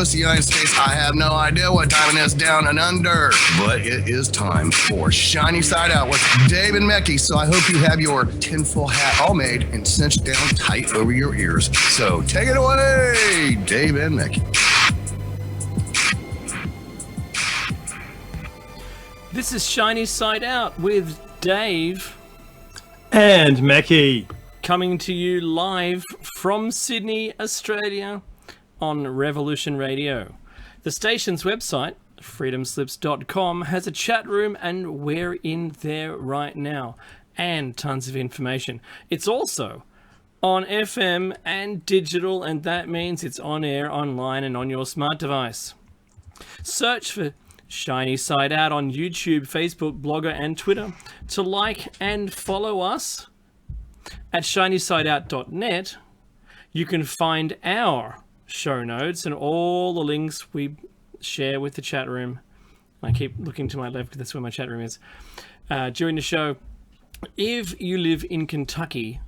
coast of the United States. I have no idea what time it is down and under, but it is time for Shiny Side Out with Dave and Mecky. So I hope you have your tinfoil hat all made and cinched down tight over your ears. So take it away, Dave and Mecky. This is Shiny Side Out with Dave and Mecky, coming to you live from Sydney, Australia on Revolution Radio. The station's website, freedomslips.com, has a chat room and we're in there right now and tons of information. It's also on FM and digital, and that means it's on air, online and on your smart device. Search for Shiny Side Out on YouTube, Facebook, Blogger and Twitter to like and follow us. At shinysideout.net, you can find our show notes and all the links we share with the chat room. I keep looking to my left because that's where my chat room is. During the show, if you live in Kentucky,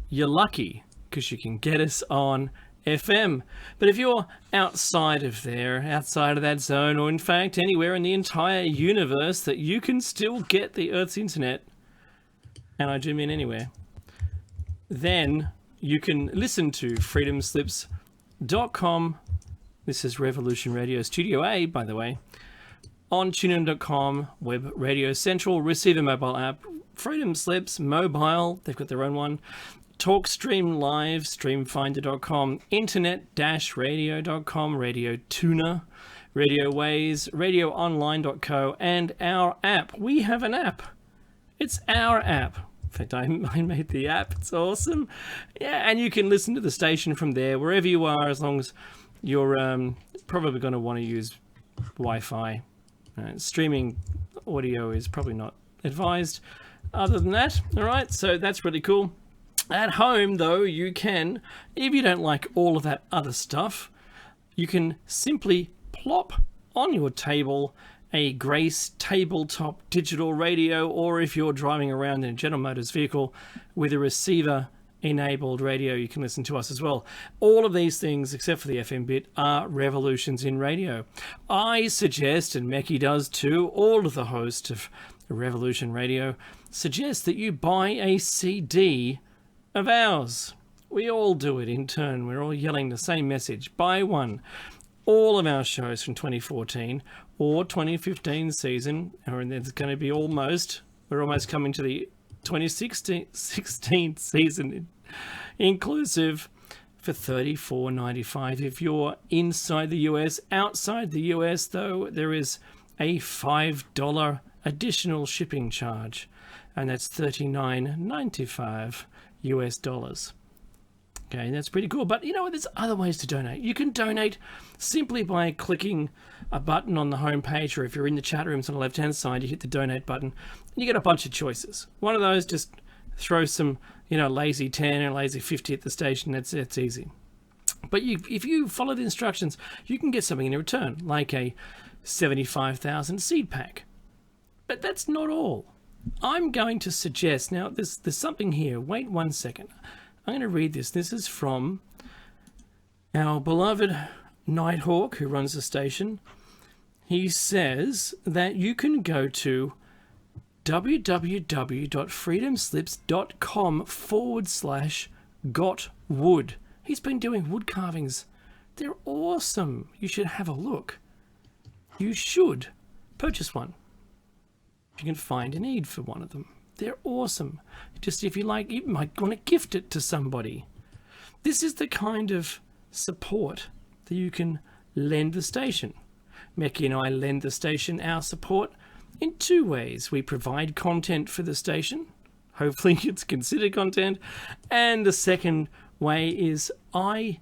you're lucky because you can get us on FM. But if you're outside of there, outside of that zone, or in fact anywhere in the entire universe that you can still get the Earth's internet, and I do mean anywhere, then you can listen to freedomslips.com. This is Revolution Radio Studio A, by the way, on tunein.com, Web Radio Central, Receiver mobile app, Freedom Slips Mobile, they've got their own one, TalkStream Live, streamfinder.com, internet-radio.com, Radio Tuner, Radio Ways, radioonline.co, and our app. We have an app. It's our app. In fact, I made the app. It's awesome. Yeah, and you can listen to the station from there, wherever you are, as long as you're probably going to want to use Wi-Fi. Streaming audio is probably not advised. Other than that, all right, so that's really cool. At home, though, you can, if you don't like all of that other stuff, you can simply plop on your table a Grace tabletop digital radio, or if you're driving around in a General Motors vehicle with a receiver-enabled radio, you can listen to us as well. All of these things, except for the FM bit, are revolutions in radio. I suggest, and Mecky does too, all of the hosts of Revolution Radio suggest that you buy a CD of ours. We all do it in turn. We're all yelling the same message. Buy one. All of our shows from 2014 or 2015 season, and there's going to be we're almost coming to the 2016 season inclusive, for $34.95 if you're inside the US. Outside the US, though, there is a $5 additional shipping charge, and that's $39.95 US dollars. Okay, that's pretty cool. But you know what? There's other ways to donate. You can donate simply by clicking a button on the home page, or if you're in the chat rooms on the left-hand side, you hit the donate button, and you get a bunch of choices. One of those, just throw some, lazy 10 or lazy 50 at the station. That's easy. But if you follow the instructions, you can get something in return, like a 75,000 seed pack. But that's not all. I'm going to suggest, now there's something here. Wait 1 second. I'm going to read this. This is from our beloved Nighthawk, who runs the station. He says that you can go to www.freedomslips.com/gotwood. He's been doing wood carvings. They're awesome. You should have a look. You should purchase one. You can find a need for one of them. They're awesome. Just if you like, you might want to gift it to somebody. This is the kind of support that you can lend the station. Mecky and I lend the station our support in two ways. We provide content for the station. Hopefully it's considered content. And the second way is I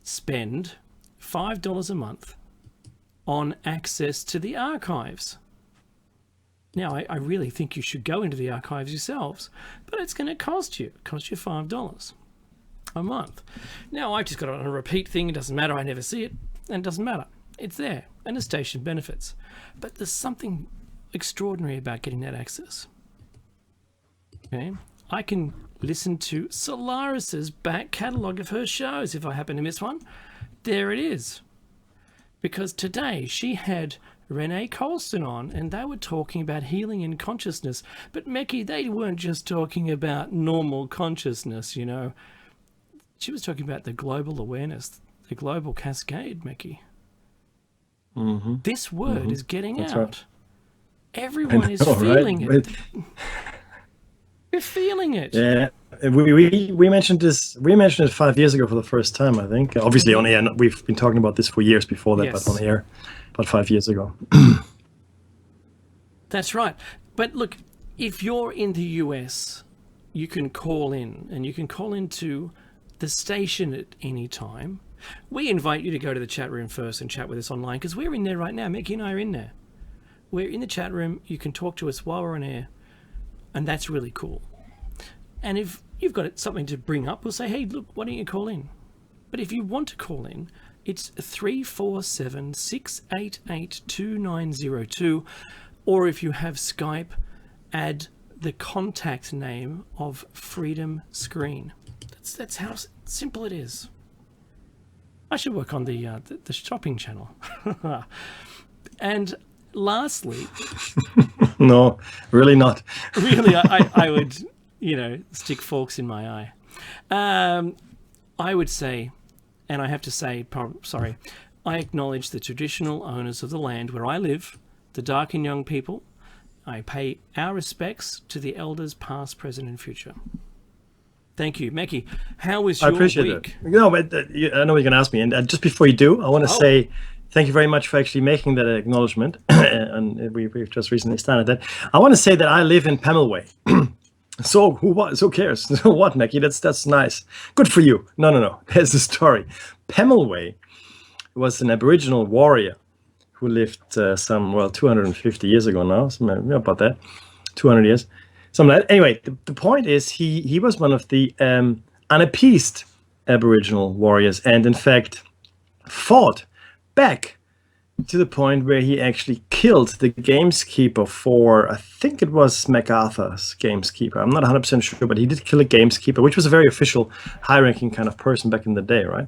spend $5 a month on access to the archives. Now, I really think you should go into the archives yourselves, but it's going to cost you $5 a month. Now, I've just got it on a repeat thing. It doesn't matter. I never see it, and it doesn't matter. It's there, and the station benefits. But there's something extraordinary about getting that access. Okay, I can listen to Solaris's back catalogue of her shows if I happen to miss one. There it is. because today she had Renee Colston on, and they were talking about healing and consciousness. But Mecki, they weren't just talking about normal consciousness, you know. She was talking about the global awareness, the global cascade, Mecki. Mm-hmm. This word is getting That's out. right. Everyone is know, feeling right? it. We're feeling it. Yeah, we mentioned this. We mentioned it 5 years ago for the first time, I think. Obviously, on air. We've been talking about this for years before that, Yes. but on air, about 5 years ago. That's right. But look, if you're in the US, you can call in, and you can call into the station at any time. We invite you to go to the chat room first and chat with us online, because we're in there right now. Mecki and I are in there. We're in the chat room. You can talk to us while we're on air, and that's really cool. And if you've got something to bring up, we'll say, hey, look, why don't you call in? But if you want to call in, it's 347-688-2902. Or if you have Skype, add the contact name of Freedom Screen. That's how simple it is. I should work on the shopping channel. And lastly, No, really not. really, I would, stick forks in my eye. I would say, and I have to say, I acknowledge the traditional owners of the land where I live, the Dark and Young people. I pay our respects to the elders past, present, and future. Thank you. Mecki, how was your I appreciate week? it. No, but I know you're going to ask me. And just before you do, I want to say thank you very much for actually making that acknowledgement. And we've just recently started that. I want to say that I live in Pemulwuy. So who cares? So what, Mecki? That's nice. Good for you. No. There's the story. Pemulwuy was an Aboriginal warrior who lived 250 years ago now. Something about that. 200 years. Something like that. Anyway, the point is he was one of the unappeased Aboriginal warriors, and in fact fought back to the point where he actually killed the gameskeeper for, I think it was MacArthur's gameskeeper. I'm not 100% sure, but he did kill a gameskeeper, which was a very official, high-ranking kind of person back in the day, right?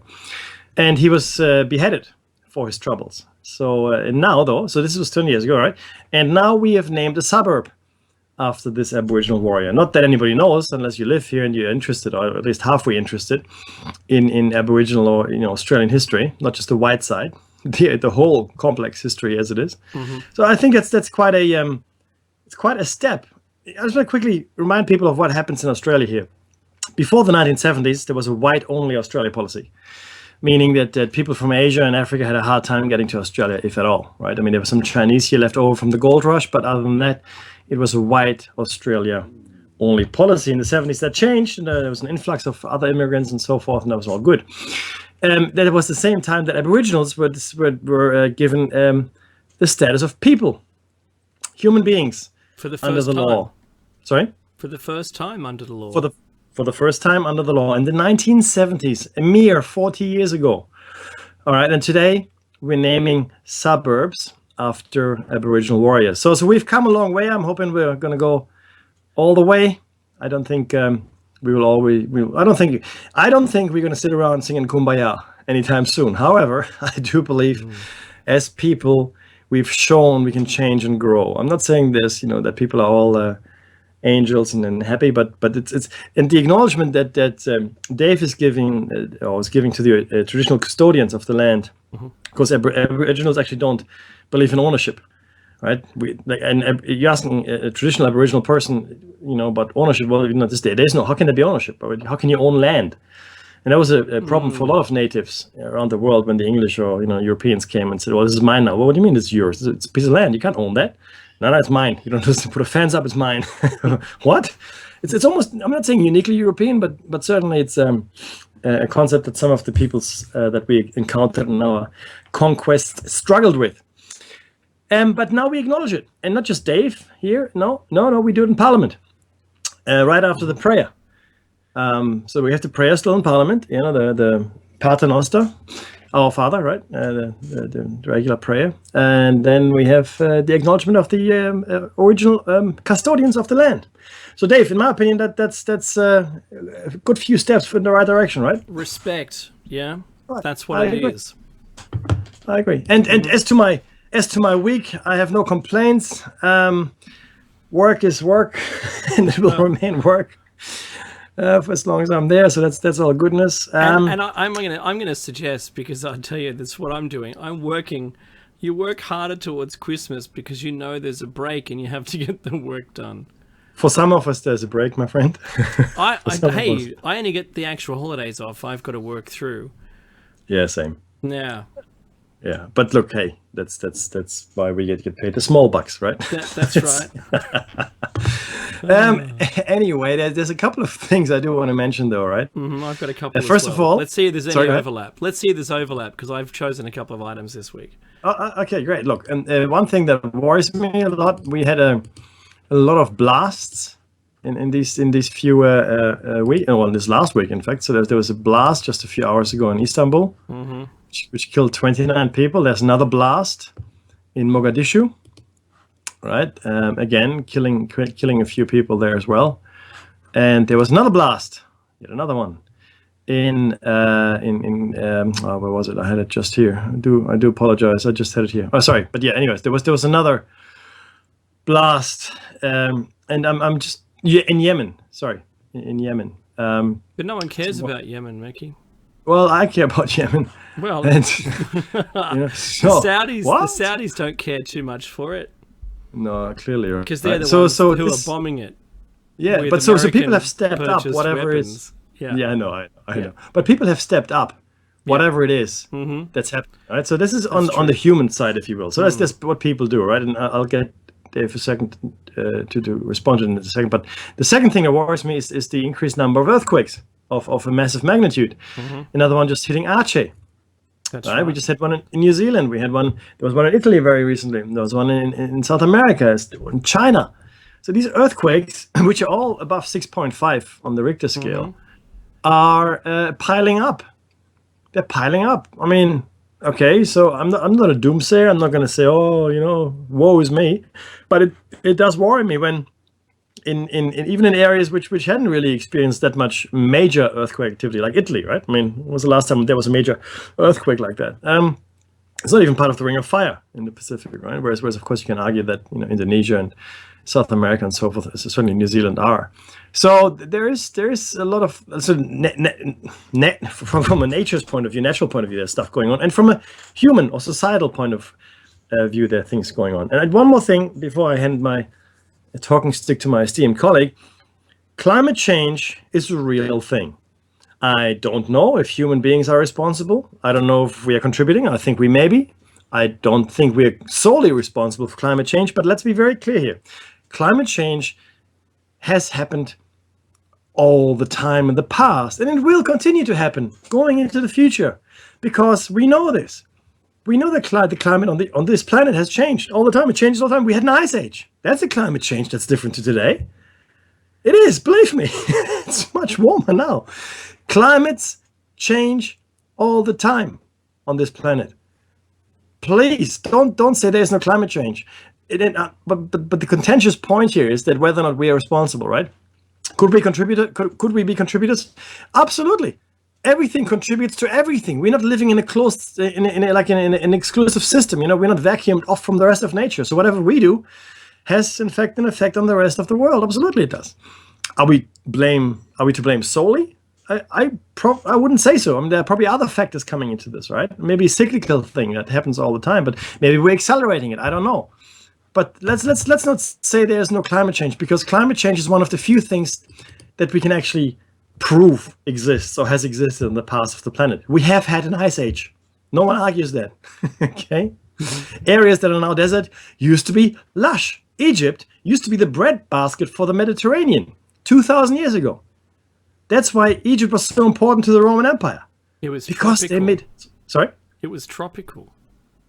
And he was beheaded for his troubles. So this was 20 years ago, right? And now we have named a suburb after this Aboriginal warrior. Not that anybody knows, unless you live here and you're interested, or at least halfway interested, in Aboriginal or Australian history, not just the white side, the whole complex history as it is. Mm-hmm. So I think that's quite a step. I just want to quickly remind people of what happens in Australia here. Before the 1970s, there was a white-only Australia policy, meaning that people from Asia and Africa had a hard time getting to Australia, if at all, right? I mean, there were some Chinese here left over from the gold rush, but other than that, it was a white Australia-only policy. In the 70s, that changed, and there was an influx of other immigrants and so forth, and that was all good. That was the same time that Aboriginals were given the status of people, human beings, For the under first the time. law. Sorry? For the first time under the law. For the first time under the law in the 1970s, a mere 40 years ago. All right, and today we're naming suburbs after Aboriginal warriors. So we've come a long way. I'm hoping we're going to go all the way. I don't think we will always. I don't think we're going to sit around singing Kumbaya anytime soon. However, I do believe, as people, we've shown we can change and grow. I'm not saying this, that people are all angels and happy, but it's and the acknowledgement that Dave is giving or was giving to the traditional custodians of the land, because Aboriginals actually don't believe in ownership, right? You're asking a traditional Aboriginal person, about ownership. Well, there's no. How can there be ownership? How can you own land? And that was a problem for a lot of natives around the world when the English or Europeans came and said, "Well, this is mine now." Well, what do you mean it's yours? It's a piece of land. You can't own that. No, it's mine. You don't just put a fence up. It's mine. What? It's almost. I'm not saying uniquely European, but certainly it's a concept that some of the peoples that we encountered in our conquest struggled with. But now we acknowledge it, and not just Dave here. No, we do it in Parliament, right after the prayer. So we have the prayer still in Parliament. The Pater Noster, our Father, right? The regular prayer, and then we have the acknowledgement of the original custodians of the land. So, Dave, in my opinion, that's a good few steps in the right direction, right? Respect, yeah? Right. That's what it is. I agree. And as to my week, I have no complaints. Work is work, and it will remain work for as long as I'm there. So that's all goodness. And I'm gonna suggest, because I tell you that's what I'm doing. I'm working. You work harder towards Christmas because you know there's a break and you have to get the work done. For some of us, there's a break, my friend. I only get the actual holidays off. I've got to work through. Yeah, same. Yeah. Yeah, but look, hey, that's why we get paid the small bucks, right? That's right. Anyway, there's a couple of things I do want to mention, though, right? I've got a couple. First of all, let's see if there's any sorry, overlap. Let's see if there's overlap because I've chosen a couple of items this week. Okay, great. Look, and one thing that worries me a lot, we had a lot of blasts in these few week. Well, this last week, in fact. So there was a blast just a few hours ago in Istanbul. Which killed 29 people. There's another blast in Mogadishu, right? Again, killing a few people there as well. And there was another blast, yet another one, where was it? I had it just here. I do apologize. I just had it here. Oh, sorry. But yeah, anyways, there was another blast, and I'm just in Yemen. Sorry, in Yemen. But no one cares about Yemen, Mickey. Well, I care about Yemen. Well, and, the Saudis don't care too much for it. No, clearly, right? Because they're the ones who are bombing it. Yeah, but so people have stepped up, whatever it is. Yeah, I know. But people have stepped up, whatever it is that's happening. Right. So this is on the human side, if you will. So that's what people do, right? And I'll get Dave a second to respond to it in a second. But the second thing that worries me is the increased number of earthquakes of a massive magnitude. Another one just hitting Aceh. That's right. We just had one in New Zealand. We had one. There was one in Italy very recently. There was one in South America, in China. So these earthquakes, which are all above 6.5 on the Richter scale, are piling up. They're piling up. I mean, okay, so I'm not a doomsayer. I'm not going to say, woe is me. But it does worry me when even in areas which hadn't really experienced that much major earthquake activity, like Italy, right? I mean, when was the last time there was a major earthquake like that? It's not even part of the Ring of Fire in the Pacific, right? Whereas of course you can argue that Indonesia and South America and so forth, certainly New Zealand are. So there is a lot of from a nature's point of view, natural point of view, there's stuff going on, and from a human or societal point of view, there are things going on. And one more thing before I hand my talking stick to my esteemed colleague: climate change is a real thing. I don't know if human beings are responsible. I don't know if we are contributing. I think we may be. I don't think we're solely responsible for climate change, but let's be very clear here. Climate change has happened all the time in the past, and it will continue to happen going into the future, because we know this. We know that the climate on this planet has changed all the time. It changes all the time. We had an ice age. That's a climate change that's different to today. It is, believe me. It's much warmer now. Climates change all the time on this planet. Please don't say there's no climate change. But the contentious point here is that whether or not we are responsible, right? Could we be contributors? Absolutely. Everything contributes to everything. We're not living in a closed, in an exclusive system. We're not vacuumed off from the rest of nature. So whatever we do has, in fact, an effect on the rest of the world. Absolutely, it does. Are we to blame solely? I wouldn't say so. I mean, there are probably other factors coming into this, right? Maybe a cyclical thing that happens all the time, but maybe we're accelerating it. I don't know. But let's not say there's no climate change, because climate change is one of the few things that we can actually prove exists or has existed in the past of the planet. We have had an ice age. No one argues that. Okay? Areas that are now desert used to be lush. Egypt used to be the bread basket for the Mediterranean 2,000 years ago. That's why Egypt was so important to the Roman Empire. It was because tropical. they made... Sorry? It was tropical.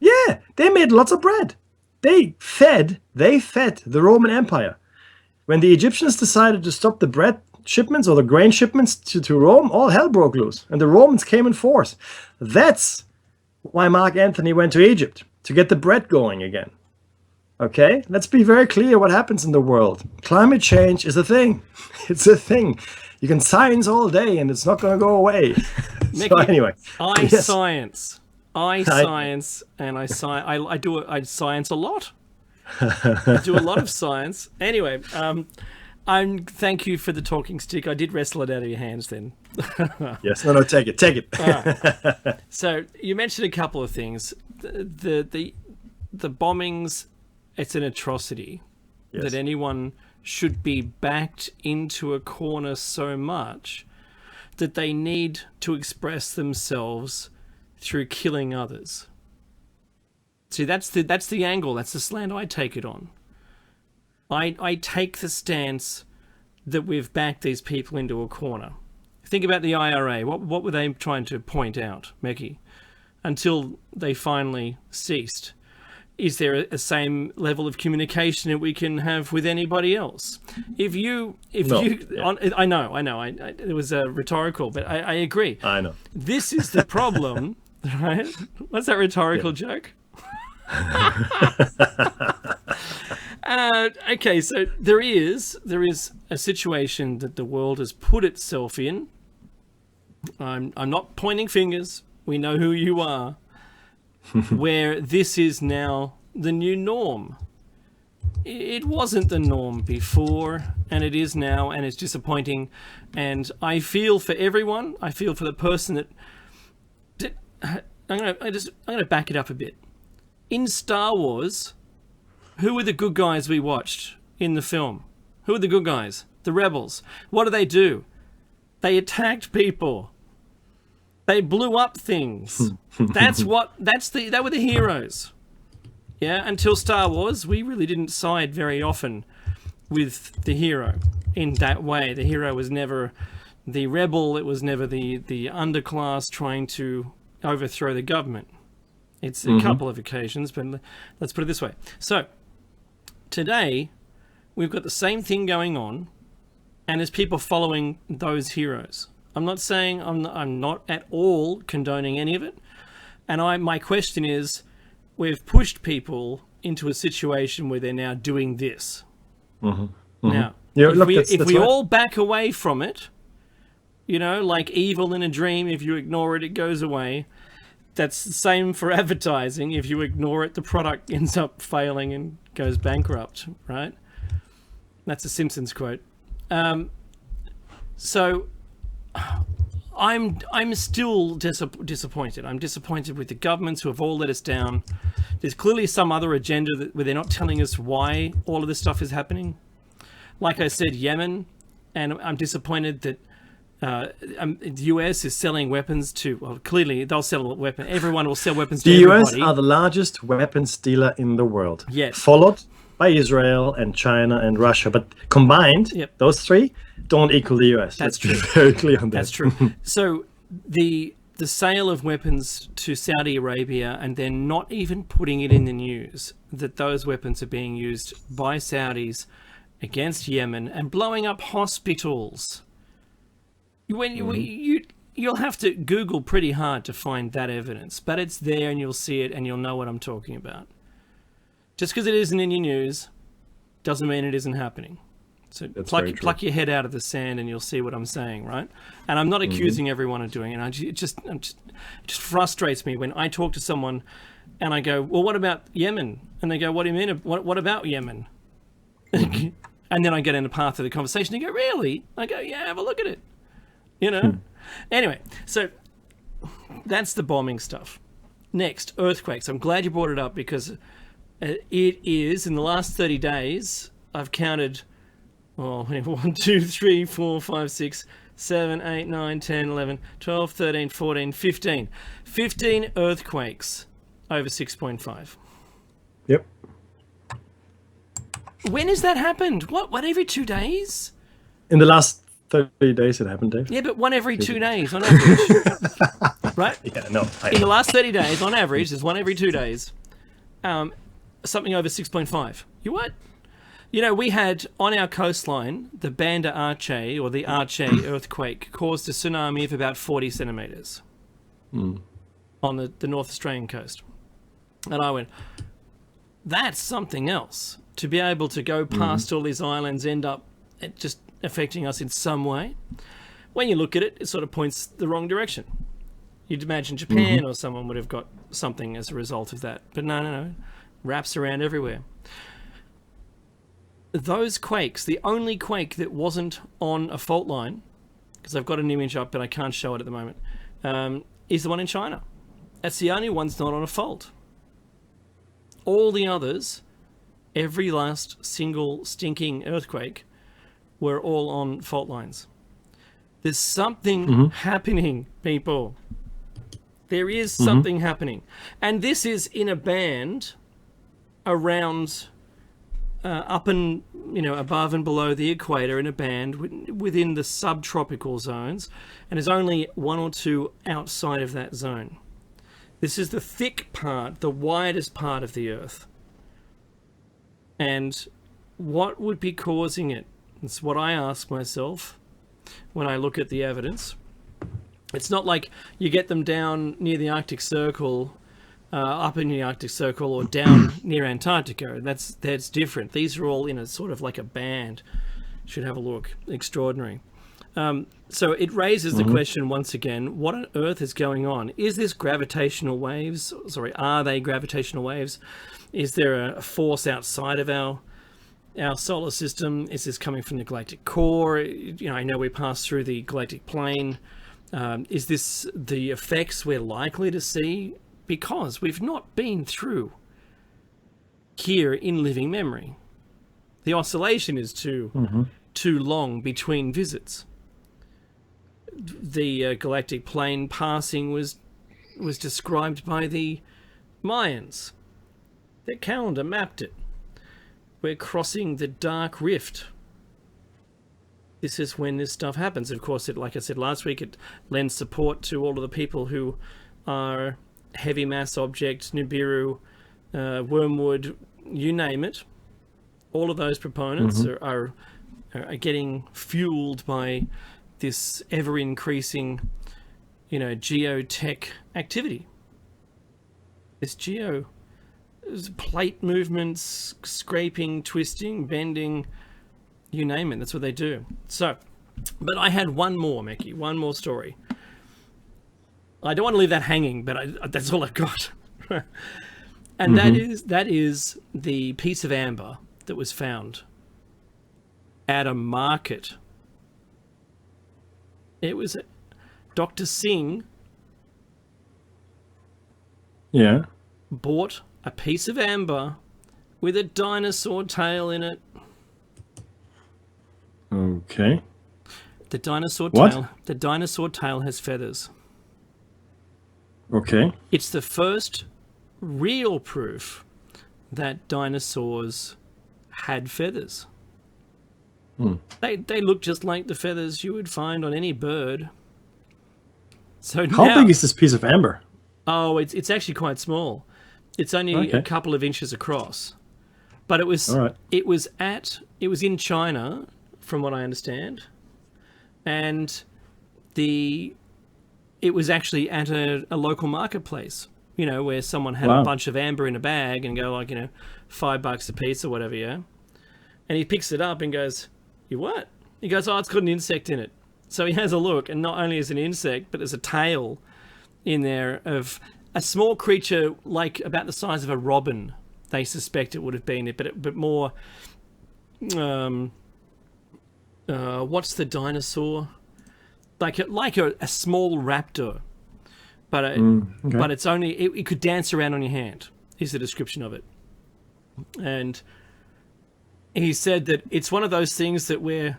Yeah, they made lots of bread. They fed the Roman Empire. When the Egyptians decided to stop the bread shipments or the grain shipments to Rome, all hell broke loose, and the Romans came in force. That's why Mark Antony went to Egypt, to get the bread going again. Okay, let's be very clear what happens in the world. Climate change is a thing. It's a thing. You can science all day and it's not going to go away. Mickey, So anyway. Science. I science, and I science a lot. I do a lot of science. Anyway, thank you for the talking stick. I did wrestle it out of your hands then. Yes, no, take it. So you mentioned a couple of things. The bombings, it's an atrocity. Yes. That anyone should be backed into a corner so much that they need to express themselves through killing others. See, that's the angle. That's the slant I take it on. I take the stance that we've backed these people into a corner. Think about the IRA. What were they trying to point out, Mekki? Until they finally ceased. Is there a same level of communication that we can have with anybody else? I know. It was rhetorical, but I agree. I know. This is the problem, right? What's that rhetorical joke? Okay, so there is a situation that the world has put itself in. I'm not pointing fingers. We know who you are. Where this is now the new norm. It wasn't the norm before, and it is now, and it's disappointing. And I feel for everyone. I feel for the person that I'm gonna back it up a bit. In Star Wars, who were the good guys we watched in the film? Who are the good guys? The rebels. What do? They attacked people. They blew up things. They were the heroes. Yeah, until Star Wars, we really didn't side very often with the hero in that way. The hero was never the rebel. It was never the underclass trying to overthrow the government. It's a couple of occasions, but let's put it this way. So, today, we've got the same thing going on, and there's people following those heroes. I'm not saying I'm not at all condoning any of it. And my question is, we've pushed people into a situation where they're now doing this. Now, if we all back away from it, like evil in a dream, if you ignore it, it goes away. That's the same for advertising. If you ignore it, the product ends up failing and goes bankrupt, right? That's a Simpsons quote. So I'm still disappointed. I'm disappointed with the governments who have all let us down. There's clearly some other agenda where they're not telling us why all of this stuff is happening. Like I said, Yemen, and I'm disappointed that the US is selling weapons to. Well, clearly they'll sell weapons. Everyone will sell weapons to everybody. The US are the largest weapons dealer in the world. Yes. Followed by Israel and China and Russia, but combined, those three don't equal the US. That's true. Very clear on that. That's true. So the sale of weapons to Saudi Arabia, and they're not even putting it in the news that those weapons are being used by Saudis against Yemen and blowing up hospitals. You'll have to Google pretty hard to find that evidence, but it's there and you'll see it and you'll know what I'm talking about. Just because it isn't in your news doesn't mean it isn't happening. So pluck your head out of the sand and you'll see what I'm saying, right? And I'm not accusing everyone of doing it. It just frustrates me when I talk to someone and I go, well, what about Yemen? And they go, what do you mean? What about Yemen? And then I get in the path of the conversation. They go, really? I go, yeah, have a look at it. Anyway, so that's the bombing stuff. Next, earthquakes. I'm glad you brought it up because it is, in the last 30 days, I've counted 1, 2, 3, 4, 5, 6, 7, 8, 9, 10, 11, 12, 13, 14, 15. 15 earthquakes over 6.5. Yep. When has that happened? What, every 2 days? In the last 30 days it happened, Dave. Yeah, but one every 2 days on average. Right? Yeah, no. In the last 30 days, on average, there's one every 2 days. Something over 6.5. You what? We had on our coastline, the Banda Aceh, or the Aceh earthquake, caused a tsunami of about 40 centimetres on the North Australian coast. And I went, that's something else. To be able to go past all these islands, end up just affecting us in some way. When you look at it, it sort of points the wrong direction. You'd imagine Japan or someone would have got something as a result of that. But no. Wraps around everywhere. Those quakes, the only quake that wasn't on a fault line, because I've got an image up but I can't show it at the moment, is the one in China. That's the only one that's not on a fault. All the others, every last single stinking earthquake, were all on fault lines. There's something happening, people. There is something happening. And this is in a band around, up and, above and below the equator, in a band within the subtropical zones, and there's only one or two outside of that zone. This is the thick part, the widest part of the Earth. And what would be causing it? It's what I ask myself when I look at the evidence. It's not like you get them down near the Arctic Circle, up in the Arctic Circle, or down near Antarctica. That's different. These are all in a sort of like a band. Should have a look. Extraordinary. So it raises the question once again, what on earth is going on? Is this gravitational waves? Sorry, are they gravitational waves? Is there a force outside of our solar system? Is this coming from the galactic core? I know we pass through the galactic plane. Is this the effects we're likely to see? Because we've not been through here in living memory. The oscillation is too long between visits. The galactic plane passing was described by the Mayans. Their calendar mapped it. We're crossing the dark rift. This is when this stuff happens. Of course, like I said last week, it lends support to all of the people who are heavy mass objects, Nibiru, Wormwood, you name it. All of those proponents are getting fueled by this ever-increasing, geotech activity. This plate movements, scraping, twisting, bending, you name it. That's what they do. So, but I had one more, Mickey, one more story. I don't want to leave that hanging, but that's all I've got. And that is the piece of amber that was found at a market. It was Dr. Singh. Yeah. Bought a piece of amber with a dinosaur tail in it. Okay. The dinosaur tail has feathers. Okay. It's the first real proof that dinosaurs had feathers. They look just like the feathers you would find on any bird. So how big is this piece of amber? Oh, it's actually quite small. It's only a couple of inches across. But it was it was in China, from what I understand. And it was actually at a local marketplace, where someone had a bunch of amber in a bag and go like, $5 a piece or whatever, yeah. And he picks it up and goes, "You what?" He goes, "Oh, it's got an insect in it." So he has a look, and not only is it an insect, but there's a tail in there of a small creature like about the size of a robin. They suspect it would have been it, but more. What's the dinosaur? Like a small raptor, but it's only it could dance around on your hand. Is the description of it, and he said that it's one of those things that we're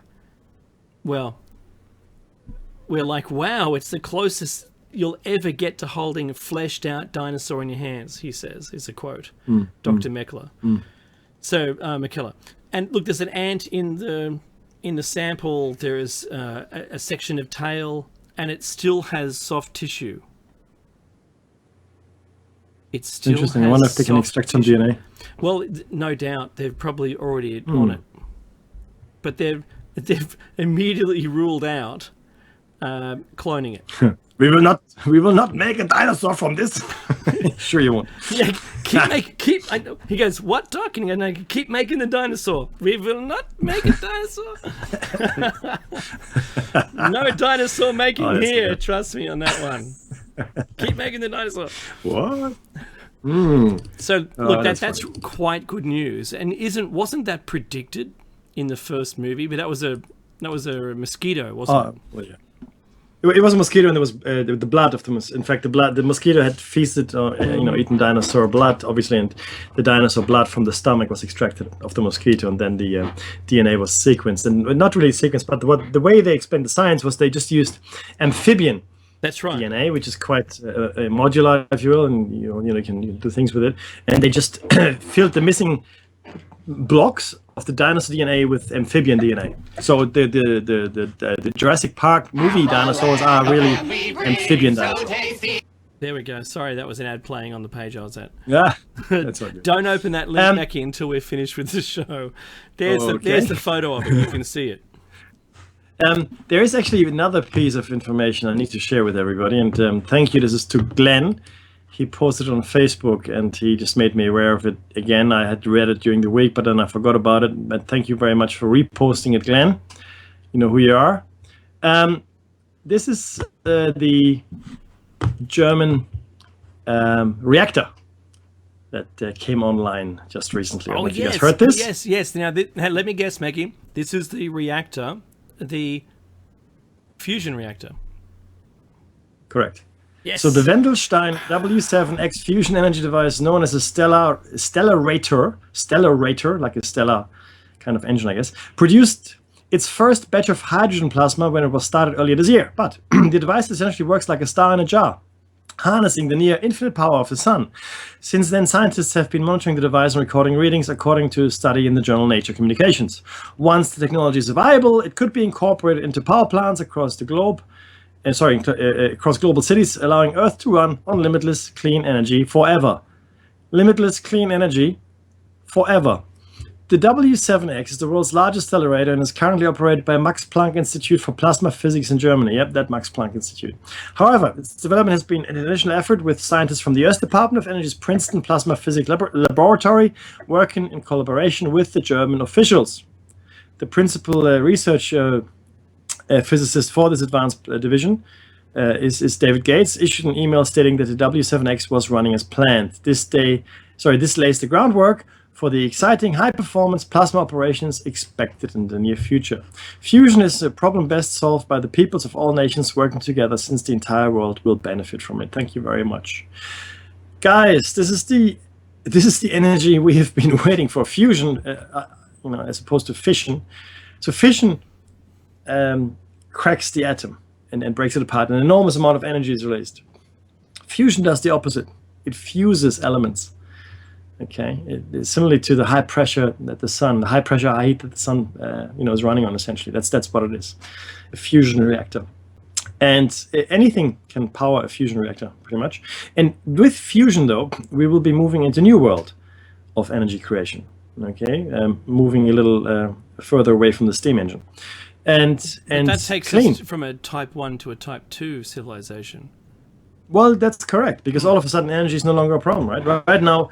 like, wow, it's the closest you'll ever get to holding a fleshed out dinosaur in your hands, he says, is a quote. Dr. Meckler. So, McKellar. And look, there's an ant in the sample. There is a section of tail, and it still has soft tissue. It still interesting. Has I wonder if they can extract some DNA. Well, no doubt they've probably already on it, but they've immediately ruled out cloning it. We will not make a dinosaur from this. Sure you won't. Yeah, he goes, "What, Doc?" And he goes, "No, keep making the dinosaur. We will not make a dinosaur." No dinosaur making here. Good. Trust me on that one. Keep making the dinosaur. What? So look, that's that's quite good news. And wasn't that predicted in the first movie? But that was a mosquito, wasn't it? Well, yeah. It was a mosquito, and there was the blood of the mosquito. In fact, the mosquito had feasted, eaten dinosaur blood, obviously, and the dinosaur blood from the stomach was extracted of the mosquito, and then the DNA was sequenced, and not really sequenced, but the way they explained the science was they just used amphibian That's right. DNA, which is quite modular, if you will, and you can do things with it, and they just filled the missing blocks of the dinosaur DNA with amphibian DNA. So the Jurassic Park movie dinosaurs are really amphibian dinosaurs. There we go. Sorry, that was an ad playing on the page I was at. Yeah, that's all good. Don't open that link, Mackie, until we're finished with the show. There's the photo of it. You can see it. There is actually another piece of information I need to share with everybody, and thank you. This is to Glenn. He posted it on Facebook, and he just made me aware of it again. I had read it during the week, but then I forgot about it. But thank you very much for reposting it, Glenn. You know who you are. This is the German reactor that came online just recently. I don't know if you guys heard this? Yes. Now, let me guess, Maggie. This is the reactor, the fusion reactor. Correct. Yes. So the Wendelstein W7X fusion energy device, known as a Stellarator, like a stellar kind of engine, I guess, produced its first batch of hydrogen plasma when it was started earlier this year. But the device essentially works like a star in a jar, harnessing the near infinite power of the sun. Since then, scientists have been monitoring the device and recording readings according to a study in the journal Nature Communications. Once the technology is viable, it could be incorporated into power plants across the globe, across global cities, allowing Earth to run on limitless clean energy forever. Limitless clean energy forever. The W7X is the world's largest stellarator and is currently operated by Max Planck Institute for Plasma Physics in Germany. Yep, that Max Planck Institute. However, its development has been an international effort with scientists from the US Department of Energy's Princeton Plasma Physics Laboratory working in collaboration with the German officials. The principal research physicist for this advanced division is David Gates, issued an email stating that the W7X was running as planned. This lays the groundwork for the exciting high-performance plasma operations expected in the near future. Fusion is a problem best solved by the peoples of all nations working together, since the entire world will benefit from it. Thank you very much. Guys, this is the energy we have been waiting for. Fusion, as opposed to fission. So fission cracks the atom and breaks it apart. An enormous amount of energy is released. Fusion does the opposite. It fuses elements. Okay, it's similarly to the high pressure that the sun, the high pressure high heat that the sun, is running on. Essentially, that's what it is, a fusion reactor. And anything can power a fusion reactor, pretty much. And with fusion, though, we will be moving into a new world of energy creation. Okay, moving a little further away from the steam engine. And that takes us from a type 1 to a type 2 civilization. Well, that's correct, because all of a sudden energy is no longer a problem, right? Right now,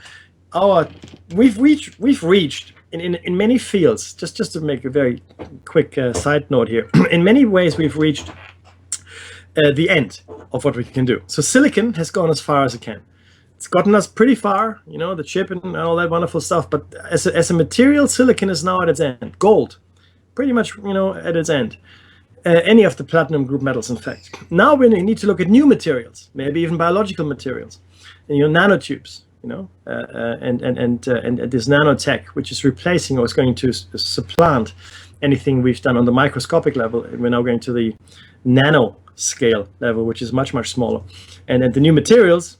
we've reached in many fields. Just to make a very quick side note here, in many ways we've reached the end of what we can do. So silicon has gone as far as it can. It's gotten us pretty far, the chip and all that wonderful stuff. But as a material, silicon is now at its end. Gold, pretty much, at its end. Any of the platinum group metals, in fact. Now we need to look at new materials, maybe even biological materials, and nanotubes, and this nanotech, which is replacing or is going to supplant anything we've done on the microscopic level. And we're now going to the nano scale level, which is much, much smaller. And then the new materials,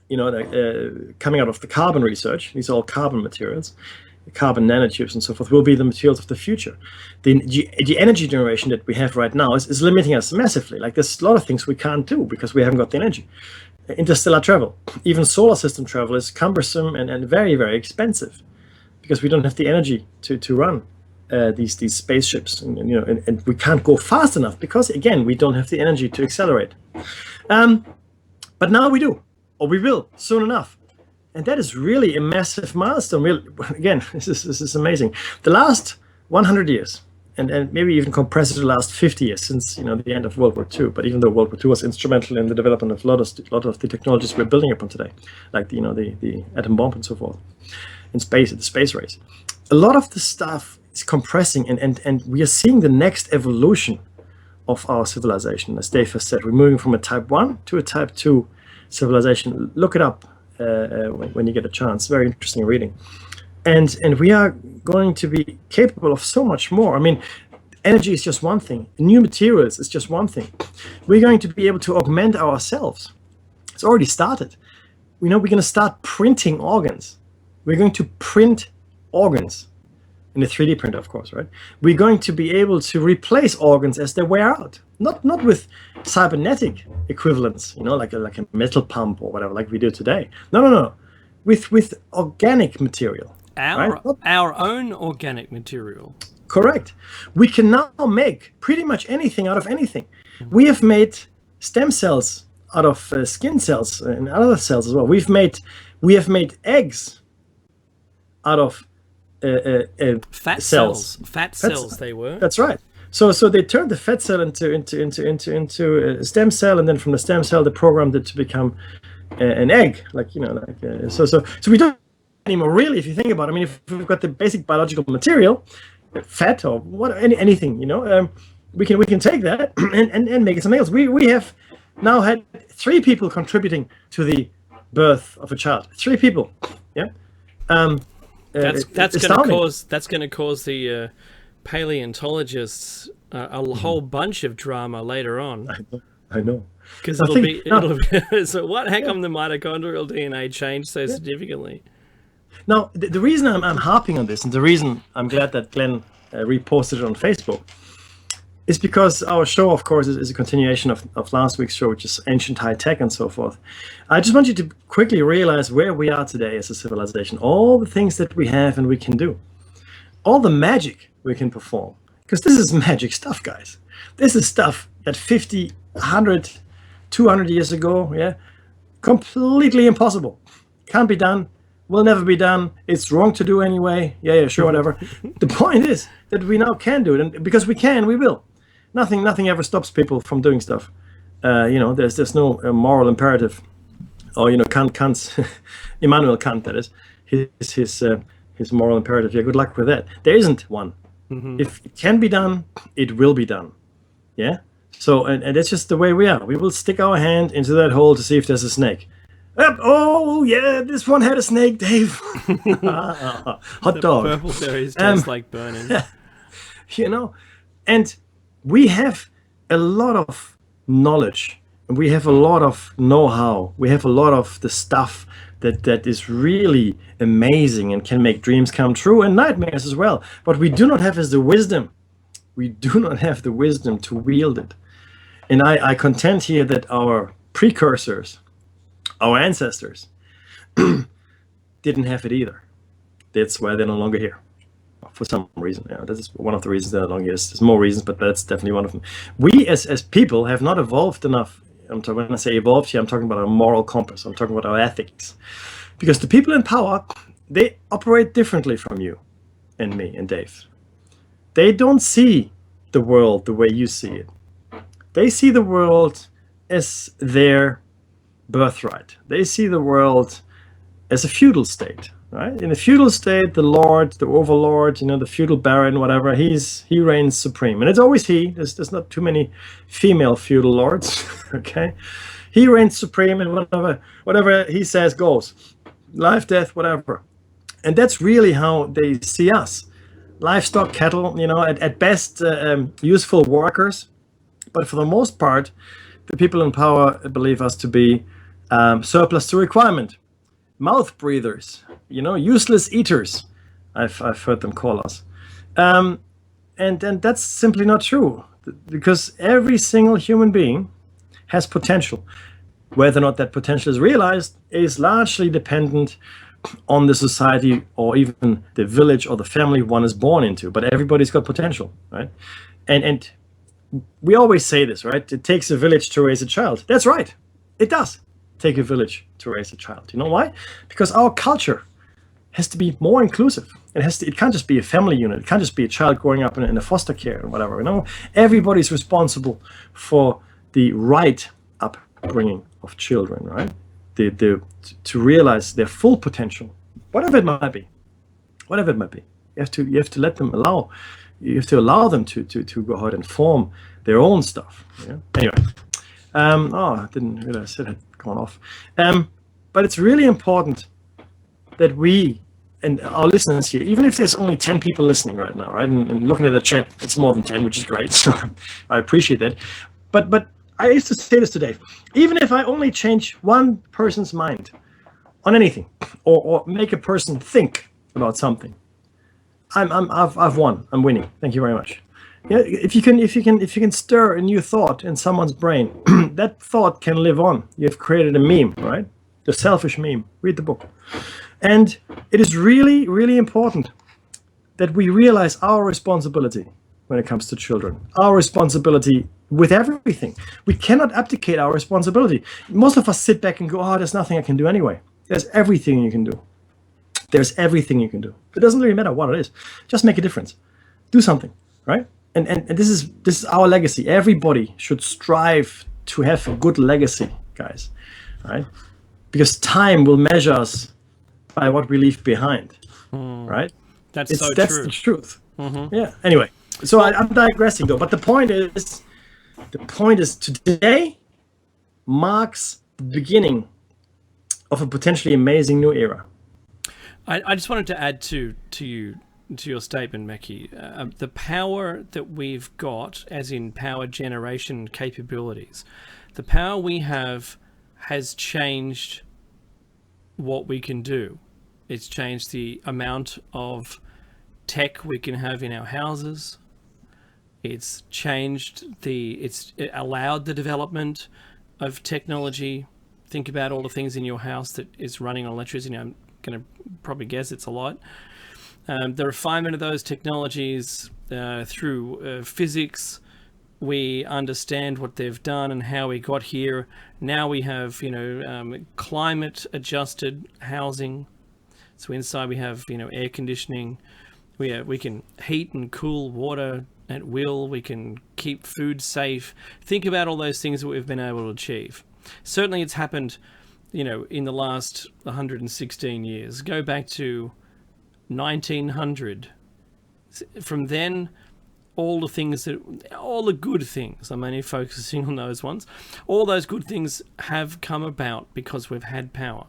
coming out of the carbon research, these are all carbon materials, carbon nanotubes and so forth, will be the materials of the future. The energy generation that we have right now is limiting us massively. Like, there's a lot of things we can't do because we haven't got the energy. Interstellar travel, even solar system travel, is cumbersome and very, very expensive because we don't have the energy to run these spaceships, and we can't go fast enough because, again, we don't have the energy to accelerate. But now we do, or we will soon enough. And that is really a massive milestone. Again, this is amazing. The last 100 years, and maybe even compress it to the last 50 years since the end of World War II. But even though World War II was instrumental in the development of a lot of the technologies we're building upon today, like the atom bomb and so forth, in space, the space race, a lot of the stuff is compressing, and we are seeing the next evolution of our civilization. As Dave has said, we're moving from a Type 1 to a Type 2 civilization. Look it up when you get a chance. Very interesting reading. And we are going to be capable of so much more. I mean, energy is just one thing. New materials is just one thing. We're going to be able to augment ourselves. It's already started. We're going to start printing organs. We're going to print organs in a 3D printer, of course, right? We're going to be able to replace organs as they wear out. Not with cybernetic equivalents, like a metal pump or whatever, like we do today. No. With organic material. Our own organic material. Correct. We can now make pretty much anything out of anything. We have made stem cells out of skin cells and other cells as well. We have made eggs out of fat cells. Fat cells they were. That's right. So they turned the fat cell into a stem cell, and then from the stem cell they programmed it to become an egg. So we don't anymore, really, if you think about it. I mean, if we've got the basic biological material, fat or anything, we can take that and make it something else. We have now had 3 people contributing to the birth of a child. 3 people. Yeah. That's going to cause the paleontologists a whole bunch of drama later on. I know. Because it'll be so what? How come the mitochondrial DNA changed so significantly? Now, the reason I'm harping on this, and the reason I'm glad that Glenn reposted it on Facebook, is because our show, of course, is a continuation of last week's show, which is Ancient High Tech and so forth. I just want you to quickly realize where we are today as a civilization, all the things that we have and we can do, all the magic we can perform, because this is magic stuff, guys. This is stuff that 50, 100, 200 years ago, completely impossible. Can't be done. Will never be done. It's wrong to do anyway. Yeah, sure, whatever. The point is that we now can do it, and because we can, we will. Nothing ever stops people from doing stuff. There's no moral imperative, or Kant's Immanuel Kant, that is his moral imperative. Yeah, good luck with that. There isn't one. Mm-hmm. If it can be done, it will be done. Yeah. So and that's just the way we are. We will stick our hand into that hole to see if there's a snake. Oh yeah, this one had a snake, Dave. Hot dog. Purple berries taste like burning. And we have a lot of knowledge, and we have a lot of know-how. We have a lot of the stuff that is really amazing and can make dreams come true and nightmares as well. But we do not have the wisdom. We do not have the wisdom to wield it. And I contend here that our precursors, our ancestors, didn't have it either. That's why they're no longer here. For some reason. That is one of the reasons they're no longer here. There's more reasons, but that's definitely one of them. We as people have not evolved enough. When I say evolved here, I'm talking about our moral compass. I'm talking about our ethics. Because the people in power, they operate differently from you and me and Dave. They don't see the world the way you see it. They see the world as their birthright. They see the world as a feudal state, right? In a feudal state, the lord, the overlord, the feudal baron, whatever, he reigns supreme. And it's always he. There's not too many female feudal lords, okay? He reigns supreme, and whatever he says goes. Life, death, whatever. And that's really how they see us. Livestock, cattle, at best useful workers. But for the most part, the people in power believe us to be surplus to requirement. Mouth breathers, useless eaters, I've heard them call us. And that's simply not true, because every single human being has potential. Whether or not that potential is realized is largely dependent on the society or even the village or the family one is born into. But everybody's got potential, right? And we always say this, right? It takes a village to raise a child. That's right. It does take a village to raise a child. You know why? Because our culture has to be more inclusive. It can't just be a family unit. It can't just be a child growing up in a foster care or whatever. Everybody's responsible for the right upbringing of children, right? To realize their full potential, whatever it might be. You have to let them you have to allow them to go ahead and form their own stuff. Yeah. Anyway, I didn't realize it had gone off. But it's really important that we and our listeners here, even if there's only 10 people listening right now, right? And looking at the chat, it's more than 10, which is great. So I appreciate that. But I used to say this today. Even if I only change one person's mind on anything, or make a person think about something, I've won. I'm winning. Thank you very much. Yeah, if you can stir a new thought in someone's brain, that thought can live on. You've created a meme, right? The selfish meme. Read the book. And it is really, really important that we realize our responsibility when it comes to children. Our responsibility with everything. We cannot abdicate our responsibility. Most of us sit back and go, oh, there's nothing I can do anyway. There's everything you can do. There's everything you can do. It doesn't really matter what it is. Just make a difference. Do something, right? And this is our legacy. Everybody should strive to have a good legacy, guys, right? Because time will measure us by what we leave behind, right? That's true. That's the truth. Mm-hmm. Yeah. Anyway, so I'm digressing though. But the point is today marks the beginning of a potentially amazing new era. I just wanted to add to your statement, Mekki, the power that we've got, as in power generation capabilities, the power we have has changed what we can do. It's changed the amount of tech we can have in our houses. It's changed it allowed the development of technology. Think about all the things in your house that is running on electricity. I'm going to probably guess it's a lot. The refinement of those technologies through physics, we understand what they've done and how we got here. Now we have, climate-adjusted housing. So inside we have, air conditioning. We can heat and cool water at will. We can keep food safe. Think about all those things that we've been able to achieve. Certainly it's happened, in the last 116 years. Go back to 1900. From then, all the good things, I'm only focusing on those ones, all those good things have come about because we've had power.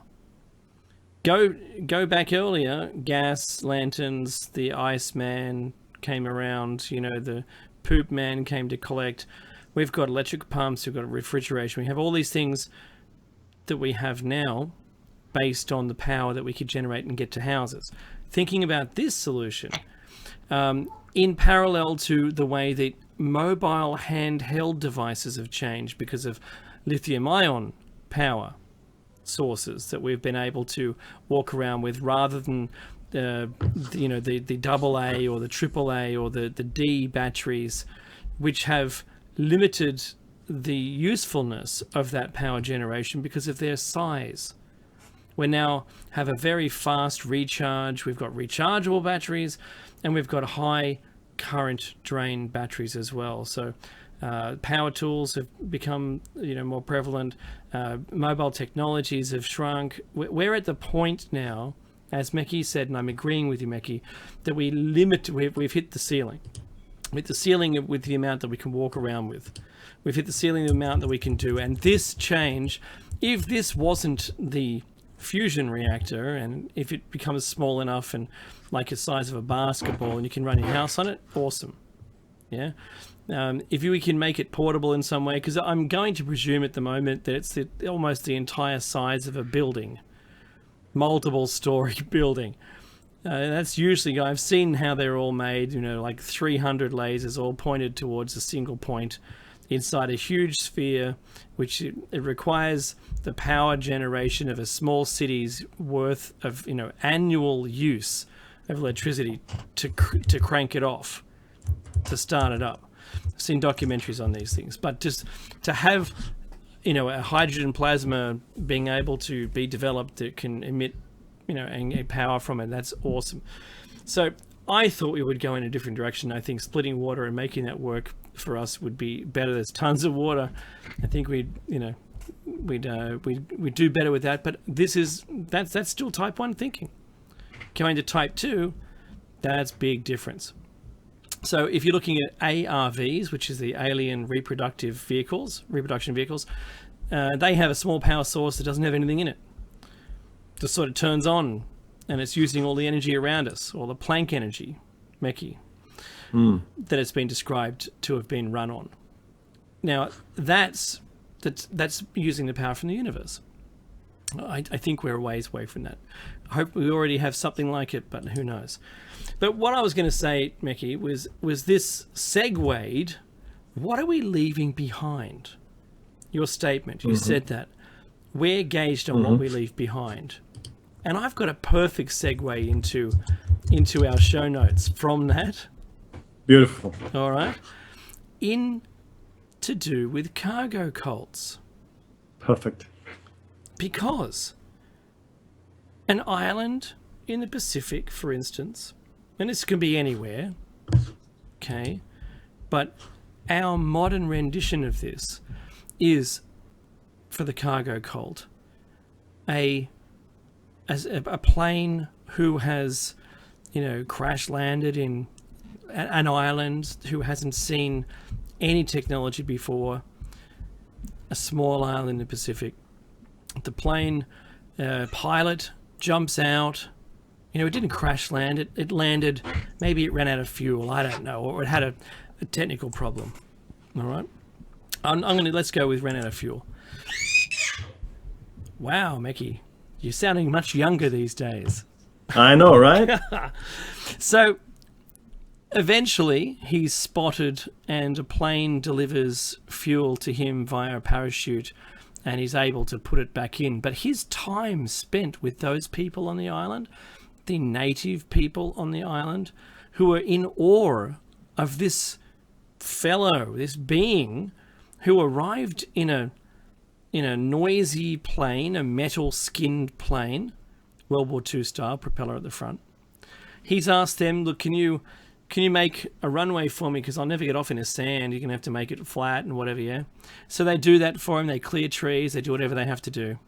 Go back earlier, gas, lanterns, the Iceman came around, the poop man came to collect. We've got electric pumps, we've got refrigeration, we have all these things that we have now based on the power that we could generate and get to houses. Thinking about this solution, in parallel to the way that mobile handheld devices have changed because of lithium-ion power sources that we've been able to walk around with, rather than the AA or the AAA or the D batteries, which have limited the usefulness of that power generation because of their size. We now have a very fast recharge. We've got rechargeable batteries, and we've got high current drain batteries as well. So power tools have become more prevalent. Mobile technologies have shrunk. We're at the point now, as Mekki said, and I'm agreeing with you, Mekki, that we've hit the ceiling. With the ceiling with the amount that we can walk around with. We've hit the ceiling of the amount that we can do. And this change, if this wasn't the fusion reactor, and if it becomes small enough and like the size of a basketball and you can run your house on it, awesome. Yeah. If we can make it portable in some way, because I'm going to presume at the moment that it's almost the entire size of a building, multiple story building. That's usually, I've seen how they're all made, like 300 lasers all pointed towards a single point inside a huge sphere, which it requires the power generation of a small city's worth of annual use of electricity to crank it off, to start it up. I've seen documentaries on these things, but just to have a hydrogen plasma being able to be developed that can emit and power from it. That's awesome. So I thought we would go in a different direction. I think splitting water and making that work for us would be better. There's tons of water. I think we'd do better with that. But that's still type 1 thinking. Going to type 2, that's big difference. So if you're looking at ARVs, which is the alien reproduction vehicles, they have a small power source that doesn't have anything in it. Just sort of turns on, and it's using all the energy around us, or the Planck energy, Meki, that it's been described to have been run on. Now, that's using the power from the universe. I think we're a ways away from that. I hope we already have something like it, but who knows. But what I was going to say, Meki, was this segued, what are we leaving behind? Your statement, you said that. We're gauged on what we leave behind. And I've got a perfect segue into our show notes from that. Beautiful. All right. To do with cargo cults. Perfect. Because an island in the Pacific, for instance, and this can be anywhere, okay, but our modern rendition of this is, for the cargo cult, a plane who has, crash landed in an island, who hasn't seen any technology before, a small island in the Pacific. The plane pilot jumps out. It didn't crash land. It landed. Maybe it ran out of fuel. I don't know, or it had a technical problem. All right. Let's go with ran out of fuel. Wow, Meki, you're sounding much younger these days. I know, right? So eventually he's spotted, and a plane delivers fuel to him via a parachute, and he's able to put it back in. But his time spent with those people on the island, the native people on the island, who are in awe of this fellow, this being, who arrived in a noisy plane, a metal-skinned plane, World War II style, propeller at the front. He's asked them, look, can you make a runway for me, because I'll never get off in the sand. You're going to have to make it flat and whatever, yeah? So they do that for him. They clear trees. They do whatever they have to do.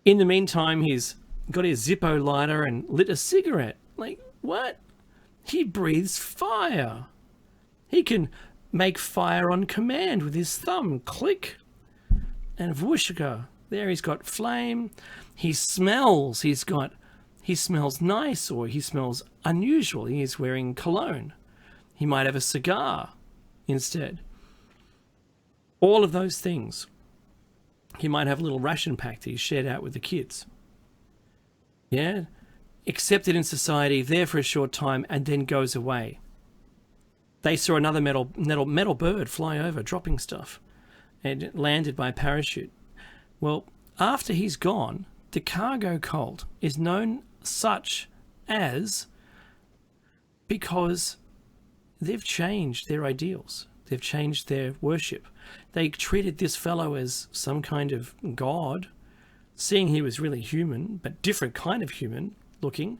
In the meantime, he's got his Zippo lighter and lit a cigarette. Like, what? He breathes fire. He can make fire on command with his thumb. Click. And whooshka. There he's got flame. He smells. He smells nice, or he smells unusual. He is wearing cologne. He might have a cigar instead. All of those things. He might have a little ration pack that he's shared out with the kids. Yeah? Accepted in society, there for a short time, and then goes away. They saw another metal bird fly over, dropping stuff, and it landed by parachute. Well, after he's gone, the cargo cult is known such as because they've changed their ideals. They've changed their worship. They treated this fellow as some kind of god, seeing he was really human, but different kind of human looking,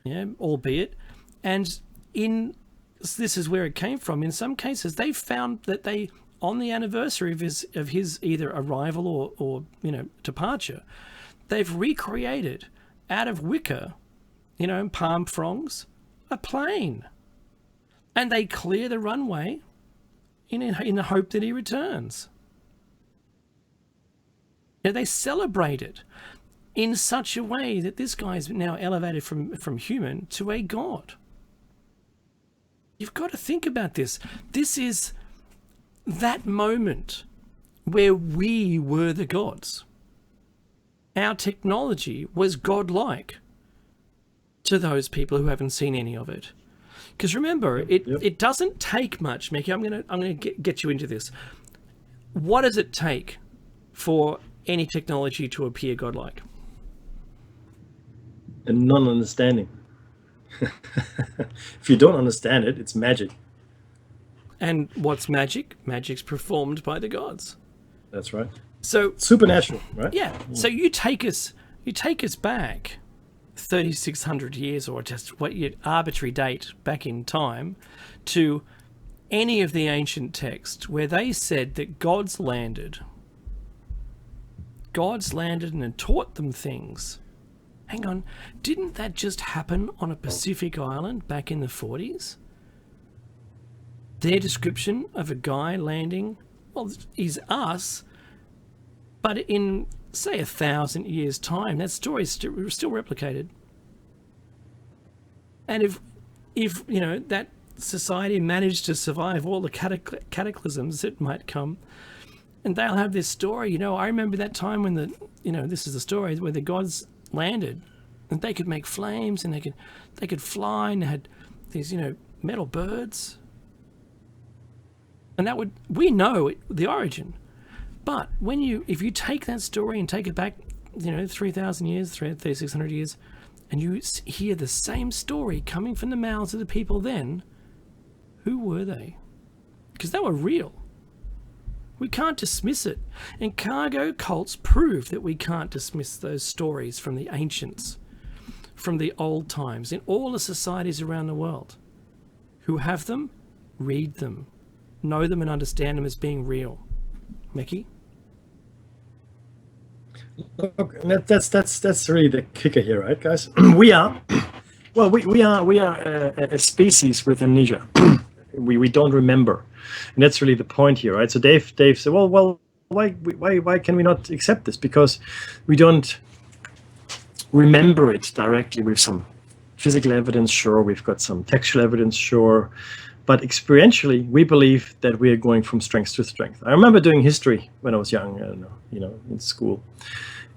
yeah, albeit. And this is where it came from. In some cases, they found that they, on the anniversary of his either arrival or departure, they've recreated out of wicker, and palm fronds, a plane. And they clear the runway in the hope that he returns. They celebrate it in such a way that this guy's now elevated from human to a god. You've got to think about this. This is that moment where we were the gods. Our technology was godlike to those people who haven't seen any of it. Because remember, it doesn't take much, Mickey. I'm gonna get you into this. What does it take for any technology to appear godlike? A non-understanding. If you don't understand it, it's magic. And what's magic? Magic's performed by the gods. That's right. So supernatural, right? Yeah. So you take us You take us back 3,600 years, or just what your arbitrary date back in time, to any of the ancient texts where they said that gods landed and taught them things. Hang on, didn't that just happen on a Pacific island back in the 40s? Their description of a guy landing, well, is us, but in, say, 1,000 years' time, that story is still replicated. And if you know, that society managed to survive all the cataclysms that might come, and they'll have this story, you know, I remember that time when this is the story where the gods landed, and they could make flames, and they could fly, and they had these, you know, metal birds. And we know the origin. But if you take that story and take it back, you know, 3,000 years, 3,600 years, and you hear the same story coming from the mouths of the people then, who were they? Because they were real. We can't dismiss it. And cargo cults prove that we can't dismiss those stories from the ancients, from the old times, in all the societies around the world. Who have them, read them, know them and understand them as being real. Mickey? Look, that's really the kicker here, right, guys? we are a species with amnesia. we don't remember, and that's really the point here, right? So Dave said, well, why can we not accept this? Because we don't remember it directly with some physical evidence. Sure, we've got some textual evidence, sure. But experientially, we believe that we are going from strength to strength. I remember doing history when I was young, I don't know, you know, in school.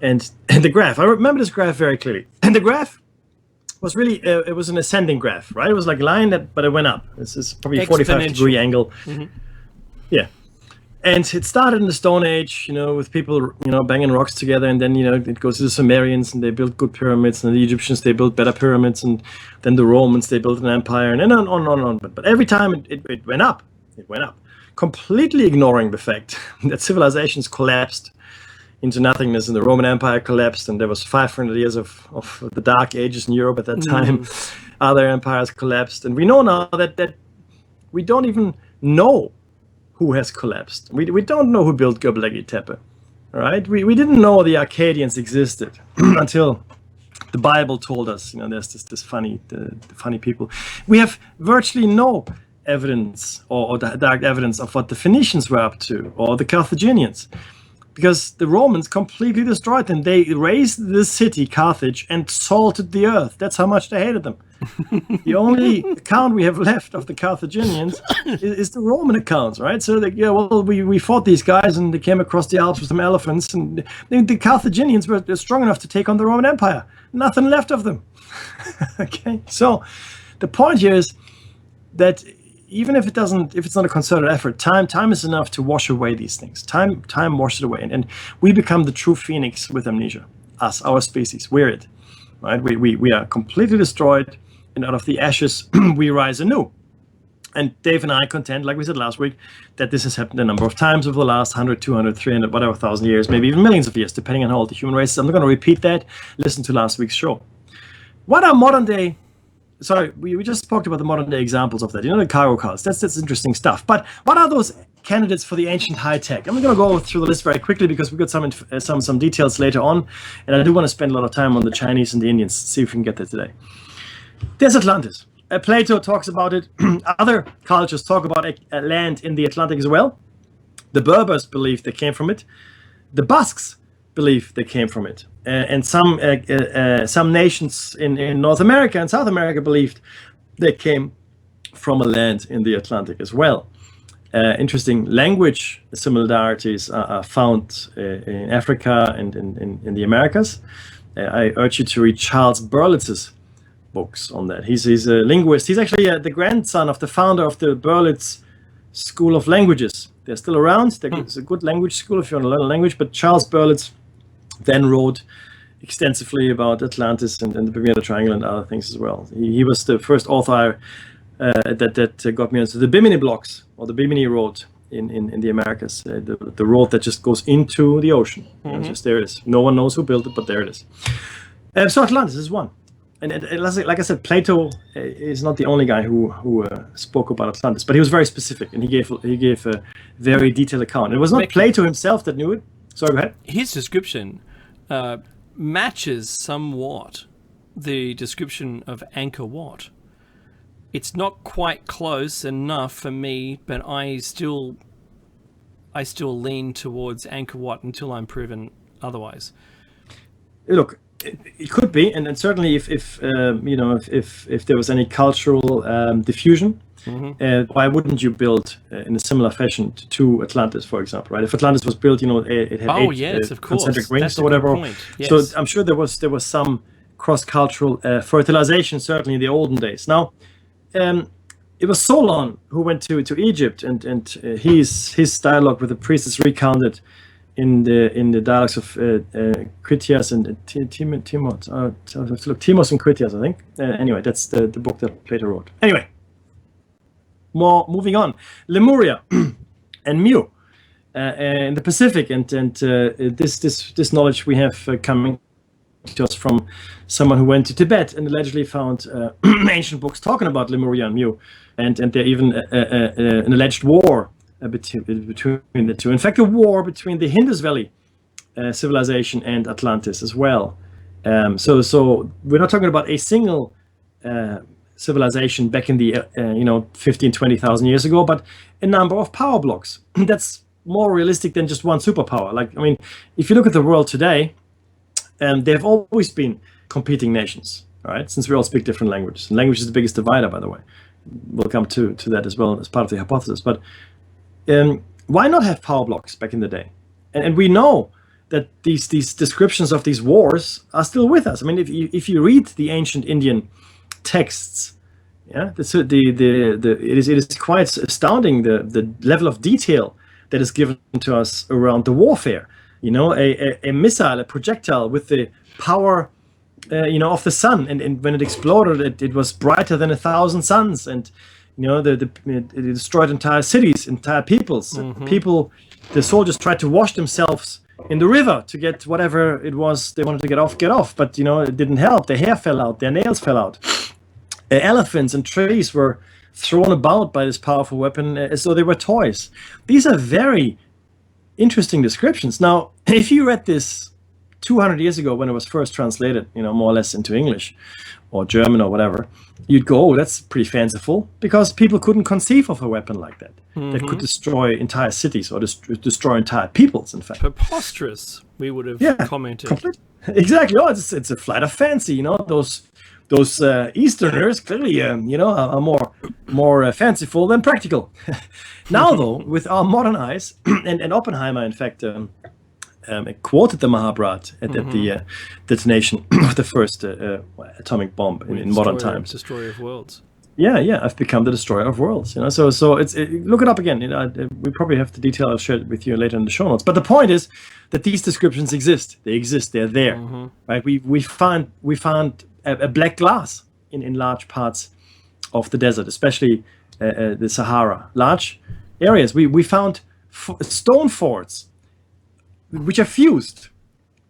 And the graph, I remember this graph very clearly. And the graph was really, it was an ascending graph, right? It was like a line but it went up. This is probably a 45-degree angle. Mm-hmm. Yeah. And it started in the Stone Age, you know, with people, you know, banging rocks together, and then, you know, it goes to the Sumerians, and they built good pyramids, and the Egyptians, they built better pyramids, and then the Romans, they built an empire, and then on. But every time it went up, completely ignoring the fact that civilizations collapsed into nothingness, and the Roman Empire collapsed, and there was 500 years of the Dark Ages in Europe at that time. Other empires collapsed, and we know now that we don't even know who has collapsed. We don't know who built Göbekli Tepe, all right? We didn't know the Akkadians existed until the Bible told us, you know, there's this funny people. We have virtually no evidence or direct evidence of what the Phoenicians were up to, or the Carthaginians, because the Romans completely destroyed them. They razed the city, Carthage, and salted the earth. That's how much they hated them. The only account we have left of the Carthaginians is the Roman accounts, right? So we fought these guys, and they came across the Alps with some elephants, and the Carthaginians were strong enough to take on the Roman Empire. Nothing left of them. Okay, so the point here is that even if it's not a concerted effort, time is enough to wash away these things. Time washes it away, and we become the true phoenix with amnesia. Us, our species, we're it, right? We are completely destroyed, and out of the ashes we rise anew. And Dave and I contend, like we said last week, that this has happened a number of times over the last 100, 200, 300, whatever, 1,000 years, maybe even millions of years, depending on how old the human race is. I'm not going to repeat that. Listen to last week's show. What are modern day? Sorry, we just talked about the modern day examples of that. You know, the cargo cults. That's interesting stuff. But what are those candidates for the ancient high tech? I'm going to go through the list very quickly because we've got some details later on, and I do want to spend a lot of time on the Chinese and the Indians. See if we can get there today. There's Atlantis. Plato talks about it. Other cultures talk about land in the Atlantic as well. The Berbers believe they came from it. The Basques believe they came from it. And some nations in North America and South America believed they came from a land in the Atlantic as well. Interesting language similarities are found in Africa and in the Americas. I urge you to read Charles Berlitz's books on that. He's a linguist. He's actually the grandson of the founder of the Berlitz School of Languages. They're still around. It's a good language school if you want to learn a language. But Charles Berlitz then wrote extensively about Atlantis and the Bermuda Triangle and other things as well. He was the first author that got me into the Bimini blocks, or the Bimini Road, in the Americas. The road that just goes into the ocean. It's just there it is. No one knows who built it, but there it is. So Atlantis is one. And like I said, Plato is not the only guy who spoke about Atlantis, but he was very specific, and he gave a very detailed account. It was not Plato himself that knew it. Sorry, go ahead. His description matches somewhat the description of Angkor Wat. It's not quite close enough for me, but I still lean towards Angkor Wat until I'm proven otherwise. Look, it could be, and certainly if there was any cultural diffusion, why wouldn't you build in a similar fashion to Atlantis, for example, right? If Atlantis was built, it had eight concentric rings or whatever. Yes. So I'm sure there was some cross-cultural fertilization, certainly in the olden days. Now, it was Solon who went to Egypt, and his dialogue with the priest is recounted in the dialogues of Critias and Timos and Critias, I think. Anyway, that's the book that Plato wrote. Anyway, moving on. Lemuria and Mu in the Pacific, and this knowledge we have coming to us from someone who went to Tibet and allegedly found ancient books talking about Lemuria and Mu, and there even an alleged war between the two. In fact, a war between the Indus Valley civilization and Atlantis as well. So we're not talking about a single civilization back in the 15, 20,000 years ago, but a number of power blocks. That's more realistic than just one superpower. If you look at the world today, there have always been competing nations, right? Since we all speak different languages. And language is the biggest divider, by the way. We'll come to that as well as part of the hypothesis. But why not have power blocks back in the day? And we know that these descriptions of these wars are still with us. I mean, if you read the ancient Indian texts, it is quite astounding the level of detail that is given to us around the warfare. A missile, a projectile with the power, of the sun, and when it exploded, it was brighter than 1,000 suns, and it destroyed entire cities, entire peoples. The soldiers tried to wash themselves in the river to get whatever it was they wanted to get off, but it didn't help. Their hair fell out, their nails fell out. Elephants and trees were thrown about by this powerful weapon as though they were toys. These are very interesting descriptions. Now, if you read this 200 years ago when it was first translated, more or less into English or German or whatever, you'd go, oh, that's pretty fanciful, because people couldn't conceive of a weapon like that that could destroy entire cities or destroy entire peoples, in fact. Preposterous, we would have commented. Exactly. Oh, it's a flight of fancy, Those Easterners clearly, are more fanciful than practical. Now, though, with our modern eyes, and Oppenheimer, in fact, quoted the Mahabharata at the detonation of the first atomic bomb in modern times. Destroyer of worlds. Yeah, I've become the destroyer of worlds. So it's look it up again. We probably have the detail. I'll share it with you later in the show notes. But the point is that these descriptions exist. They exist. They're there, right? We found a black glass in large parts of the desert, especially the Sahara. Large areas. We found stone forts which are fused.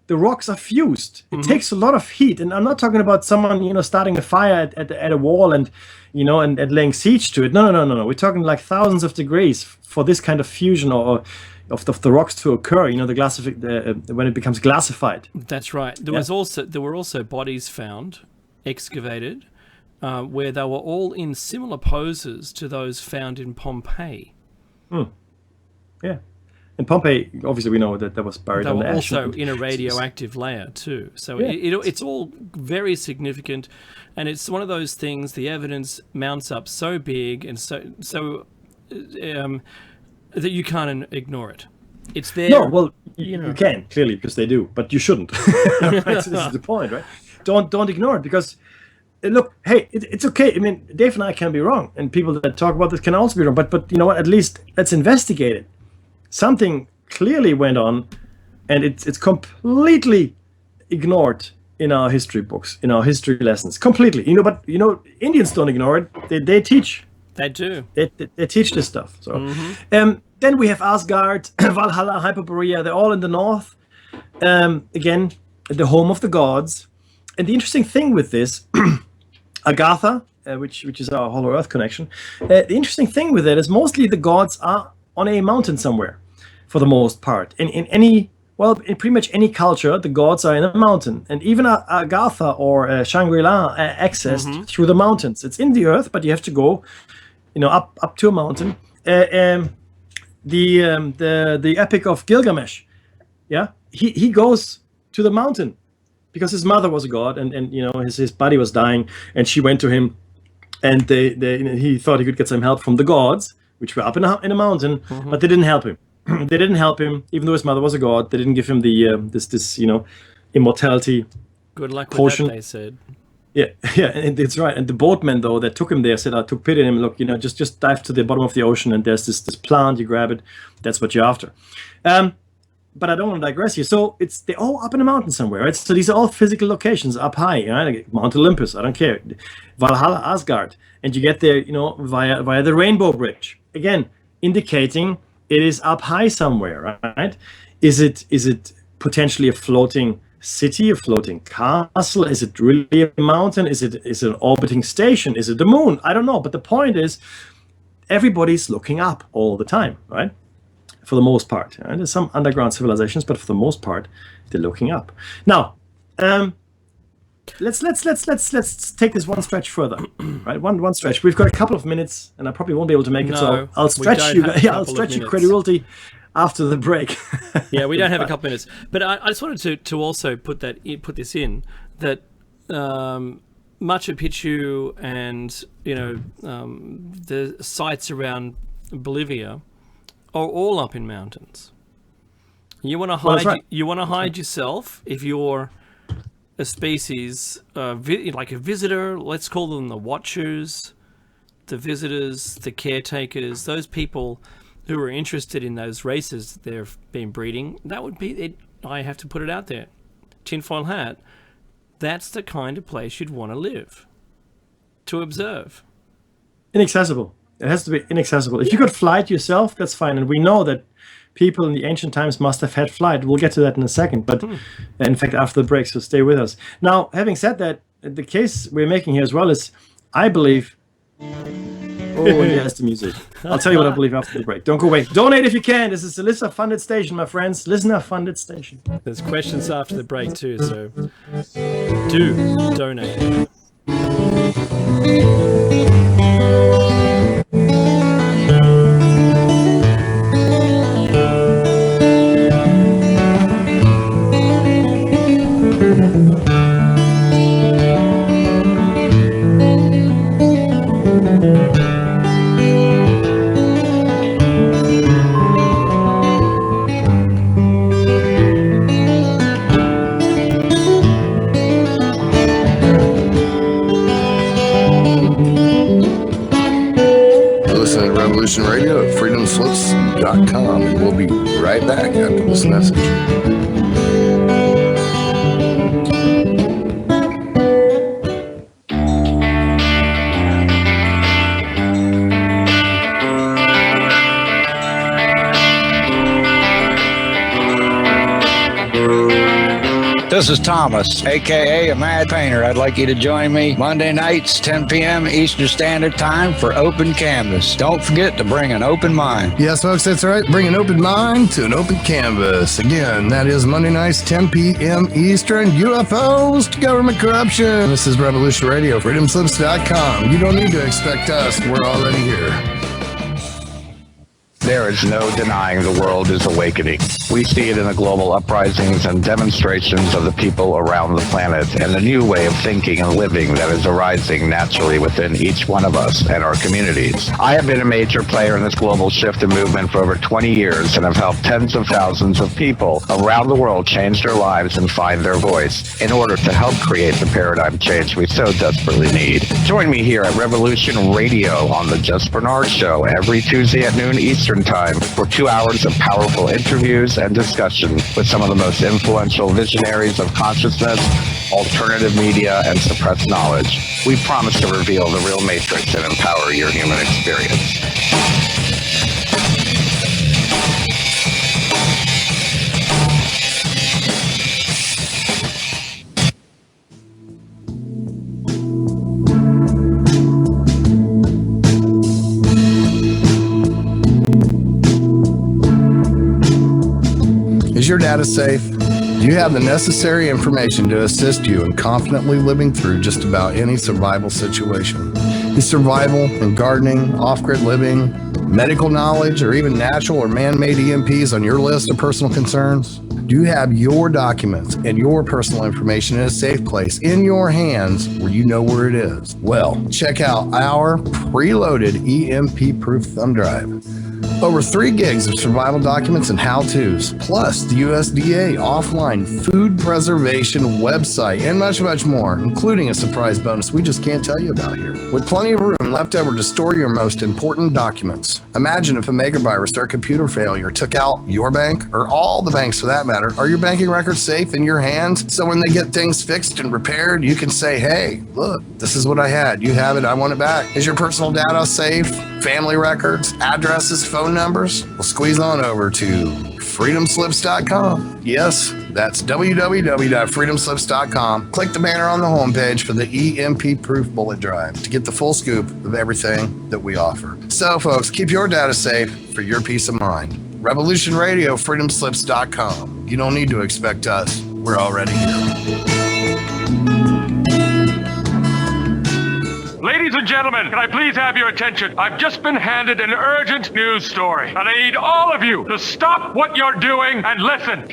The rocks are fused. It takes a lot of heat, and I'm not talking about someone starting a fire at a wall and and laying siege to it. No. We're talking like thousands of degrees for this kind of fusion or of the rocks to occur. When it becomes glassified. That's right. There were also bodies found, excavated, where they were all in similar poses to those found in Pompeii. Yeah. In Pompeii, obviously, we know that was buried they on were the ash. also in a radioactive layer too. So it's all very significant, and it's one of those things. The evidence mounts up so big and so that you can't ignore it. It's there. No, well, you can clearly, because they do, but you shouldn't. Right? So this is the point, right? Don't ignore it, because look, hey, it's okay. I mean, Dave and I can be wrong, and people that talk about this can also be wrong. But you know what? At least let's investigate it. Something clearly went on, and it's completely ignored in our history books, in our history lessons, completely. But Indians don't ignore it. They teach. They do. They teach this stuff. So, Then we have Asgard, Valhalla, Hyperborea. They're all in the north. Again, the home of the gods. And the interesting thing with this, Agartha, which is our Hollow Earth connection, the interesting thing with it is mostly the gods are on a mountain somewhere, for the most part. In pretty much any culture, the gods are in a mountain. And even Agartha or Shangri-La accessed through the mountains. It's in the earth, but you have to go, up to a mountain. The Epic of Gilgamesh, he goes to the mountain because his mother was a god, and his body was dying, and she went to him, and he thought he could get some help from the gods, which were up in a mountain, but they didn't help him. They didn't help him, even though his mother was a god. They didn't give him the this immortality. Good luck potion. with that, they said. Yeah, and it's right. And the boatmen, though, that took him there said, I took pity on him. Look, just dive to the bottom of the ocean, and there's this plant. You grab it. That's what you're after. But I don't want to digress here. So they're all up in a mountain somewhere, right? So these are all physical locations up high, right? Mount Olympus. I don't care. Valhalla, Asgard, and you get there, via the Rainbow Bridge. Again, indicating it is up high somewhere, right? Is it potentially a floating city, a floating castle? Is it really a mountain? Is it an orbiting station? Is it the moon? I don't know. But the point is, everybody's looking up all the time, right? For the most part. Right? There's some underground civilizations, but for the most part, they're looking up. Now, let's take this one stretch further, right? One stretch. We've got a couple of minutes, and I probably won't be able to make it. So I'll stretch you. I'll stretch your credibility after the break. Yeah, we don't have a couple minutes, but I just wanted to also put this in that Machu Picchu and the sites around Bolivia are all up in mountains. You want to hide. Right. You want to hide yourself if you're a species, like a visitor. Let's call them the watchers, the visitors, the caretakers. Those people who are interested in those races that they've been breeding. That would be it. I have to put it out there. Tinfoil hat. That's the kind of place you'd want to live, to observe. Inaccessible. It has to be inaccessible. If you could fly it yourself, that's fine. And we know that people in the ancient times must have had flight. We'll get to that in a second. But in fact, after the break, so stay with us. Now, having said that, the case we're making here as well is, I believe... Oh, yes, the music. I'll tell you what I believe after the break. Don't go away. Donate if you can. This is a listener-funded station, my friends. Listener-funded station. There's questions after the break too, so do donate. Radio at freedomslips.com, and we'll be right back after this message. This is Thomas, a.k.a. a Mad Painter. I'd like you to join me Monday nights, 10 p.m. Eastern Standard Time for Open Canvas. Don't forget to bring an open mind. Yes, folks, that's right. Bring an open mind to an open canvas. Again, that is Monday nights, 10 p.m. Eastern. UFOs to government corruption. This is Revolution Radio, freedomslips.com. You don't need to expect us. We're already here. There is no denying the world is awakening. We see it in the global uprisings and demonstrations of the people around the planet and the new way of thinking and living that is arising naturally within each one of us and our communities. I have been a major player in this global shift and movement for over 20 years and have helped tens of thousands of people around the world change their lives and find their voice in order to help create the paradigm change we so desperately need. Join me here at Revolution Radio on the Just Bernard Show every Tuesday at noon Eastern Time for 2 hours of powerful interviews and discussion with some of the most influential visionaries of consciousness, alternative media, and suppressed knowledge. We promise to reveal the real matrix and empower your human experience. Is your data safe? Do you have the necessary information to assist you in confidently living through just about any survival situation? Is survival and gardening, off-grid living, medical knowledge, or even natural or man-made EMPs on your list of personal concerns? Do you have your documents and your personal information in a safe place in your hands where you know where it is? Well, check out our preloaded EMP-proof thumb drive. Over 3 gigs of survival documents and how-tos, plus the USDA offline food preservation website, and much, much more, including a surprise bonus we just can't tell you about here. With plenty of room left over to store your most important documents. Imagine if a megavirus or computer failure took out your bank, or all the banks for that matter. Are your banking records safe in your hands? So when they get things fixed and repaired, you can say, hey, look, this is what I had. You have it. I want it back. Is your personal data safe? Family records, addresses, phone numbers? Well, squeeze on over to freedomslips.com. Yes, that's www.freedomslips.com. Click the banner on the homepage for the EMP-proof bullet drive to get the full scoop of everything that we offer. So, folks, keep your data safe for your peace of mind. Revolution Radio, freedomslips.com. You don't need to expect us. We're already here. Ladies and gentlemen, can I please have your attention? I've just been handed an urgent news story, and I need all of you to stop what you're doing and listen.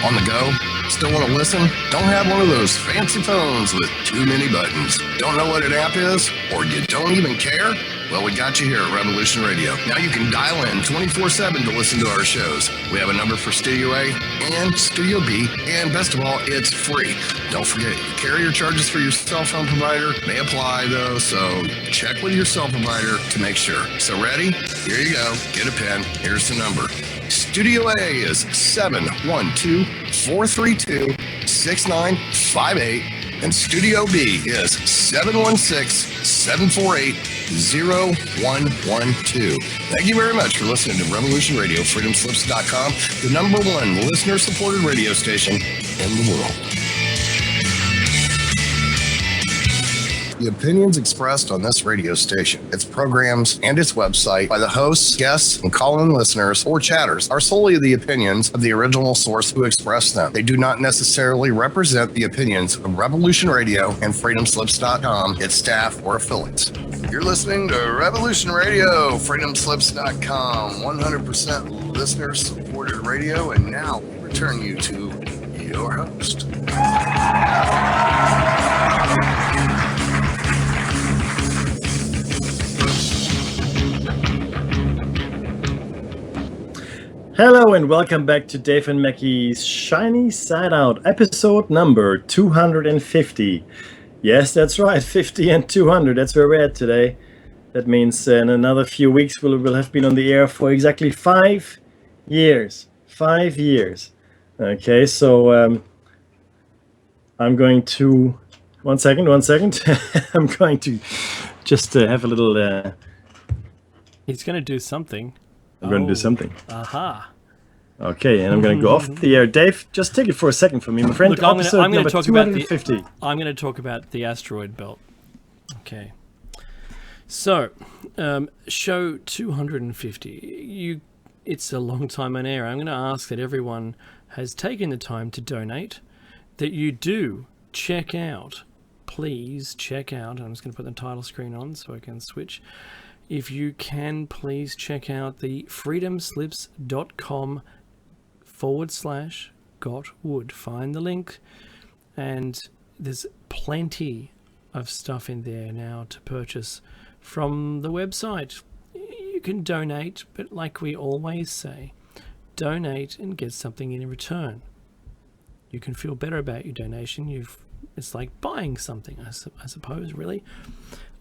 On the go? Still want to listen? Don't have one of those fancy phones with too many buttons. Don't know what an app is? Or you don't even care? Well, we got you here at Revolution Radio. Now you can dial in 24/7 to listen to our shows. We have a number for Studio A and Studio B, and best of all, it's free. Don't forget, carrier charges for your cell phone provider may apply though, so check with your cell provider to make sure. So ready? Here you go. Get a pen. Here's the number. Studio A is 712-432-6958, and Studio B is 716-748-0112. Thank you very much for listening to Revolution Radio, freedomslips.com, the #1 listener-supported radio station in the world. The opinions expressed on this radio station, its programs, and its website by the hosts, guests, and call-in listeners or chatters are solely the opinions of the original source who expressed them. They do not necessarily represent the opinions of Revolution Radio and freedomslips.com, its staff, or affiliates. You're listening to Revolution Radio, freedomslips.com, 100% listener-supported radio, and now we return you to your host. Hello and welcome back to Dave and Mackie's Shiny Side Out, episode number 250. Yes, that's right, 50 and 200, that's where we're at today. That means in another few weeks we'll have been on the air for exactly 5 years. 5 years. Okay, so I'm going to... One second. I'm going to just have a little... He's going to do something. I'm going to do something. Aha. Okay, and I'm going to go off the air. Dave, just take it for a second for me, my friend. Look, I'm going to talk about the asteroid belt. Okay. So, show 250. It's a long time on air. I'm going to ask that everyone has taken the time to donate, that you do check out. Please check out. I'm just going to put the title screen on so I can switch. If you can, please check out the freedomslips.com/gotwood. Find the link, and there's plenty of stuff in there now to purchase from the website. You can donate, but like we always say, donate and get something in return. You can feel better about your donation. It's like buying something, I suppose, really.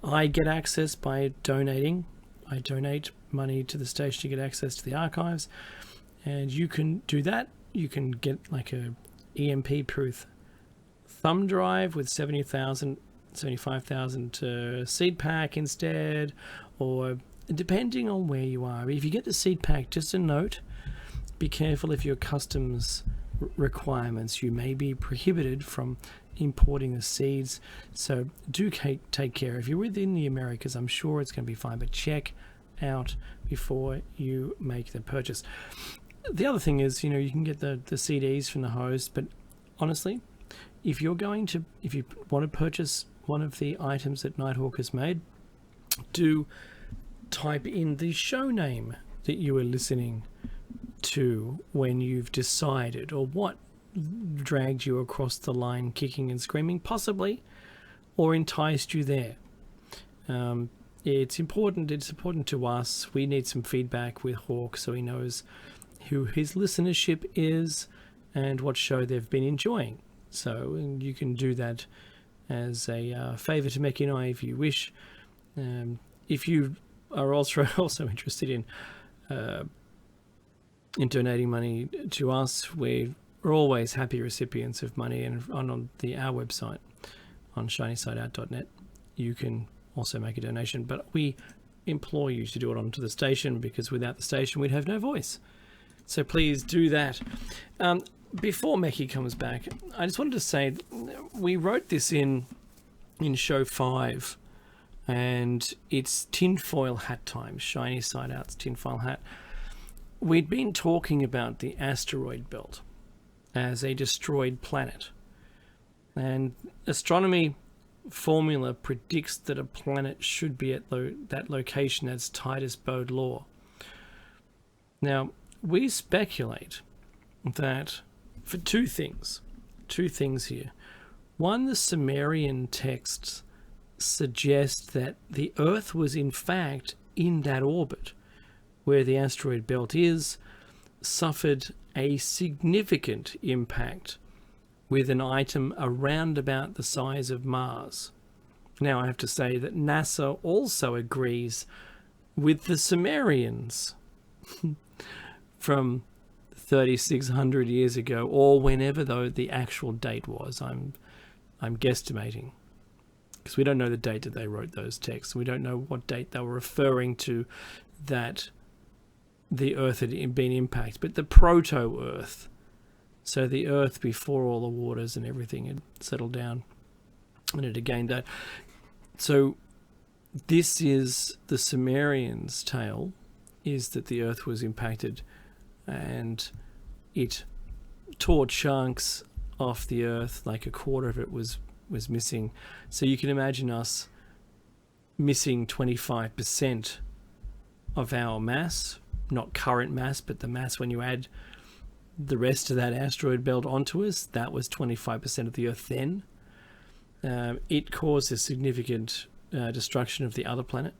I get access by donating. I donate money to the station to get access to the archives, and you can do that. You can get like a EMP-proof thumb drive with 75,000 seed pack instead, or depending on where you are. If you get the seed pack, just a note: be careful if your customs requirements. You may be prohibited from importing the seeds, so do take care. If you're within the Americas, I'm sure it's going to be fine, but check out before you make the purchase. The other thing is, you can get the CDs from the host, but honestly, if you want to purchase one of the items that Nighthawk has made, do type in the show name that you are listening to when you've decided, or what dragged you across the line kicking and screaming, possibly, or enticed you there. It's important to us. We need some feedback with Hawk so he knows who his listenership is and what show they've been enjoying. So you can do that as a favor to Mekki and I if you wish. If you are also interested in donating money to us, we're always happy recipients of money, and on our website on shinysideout.net you can also make a donation, but we implore you to do it onto the station, because without the station we'd have no voice. So please do that. Before Mekki comes back, I just wanted to say we wrote this in show 5, and it's tinfoil hat time. Shiny Side Out's tinfoil hat. We'd been talking about the asteroid belt as a destroyed planet, and astronomy formula predicts that a planet should be at that location as Titus Bode law. Now, we speculate that for two things here. One, the Sumerian texts suggest that the Earth was in fact in that orbit where the asteroid belt is, suffered a significant impact with an item around about the size of Mars. Now, I have to say that NASA also agrees with the Sumerians from 3,600 years ago, or whenever though the actual date was. I'm guesstimating, because we don't know the date that they wrote those texts. We don't know what date they were referring to that the Earth had been impacted, but the proto-Earth. So the Earth before all the waters and everything had settled down, and it had gained that. So this is the Sumerians' tale, is that the Earth was impacted and it tore chunks off the Earth, like a quarter of it was missing. So you can imagine us missing 25% of our mass, not current mass, but the mass when you add the rest of that asteroid belt onto us. That was 25% of the Earth then. It caused a significant destruction of the other planet,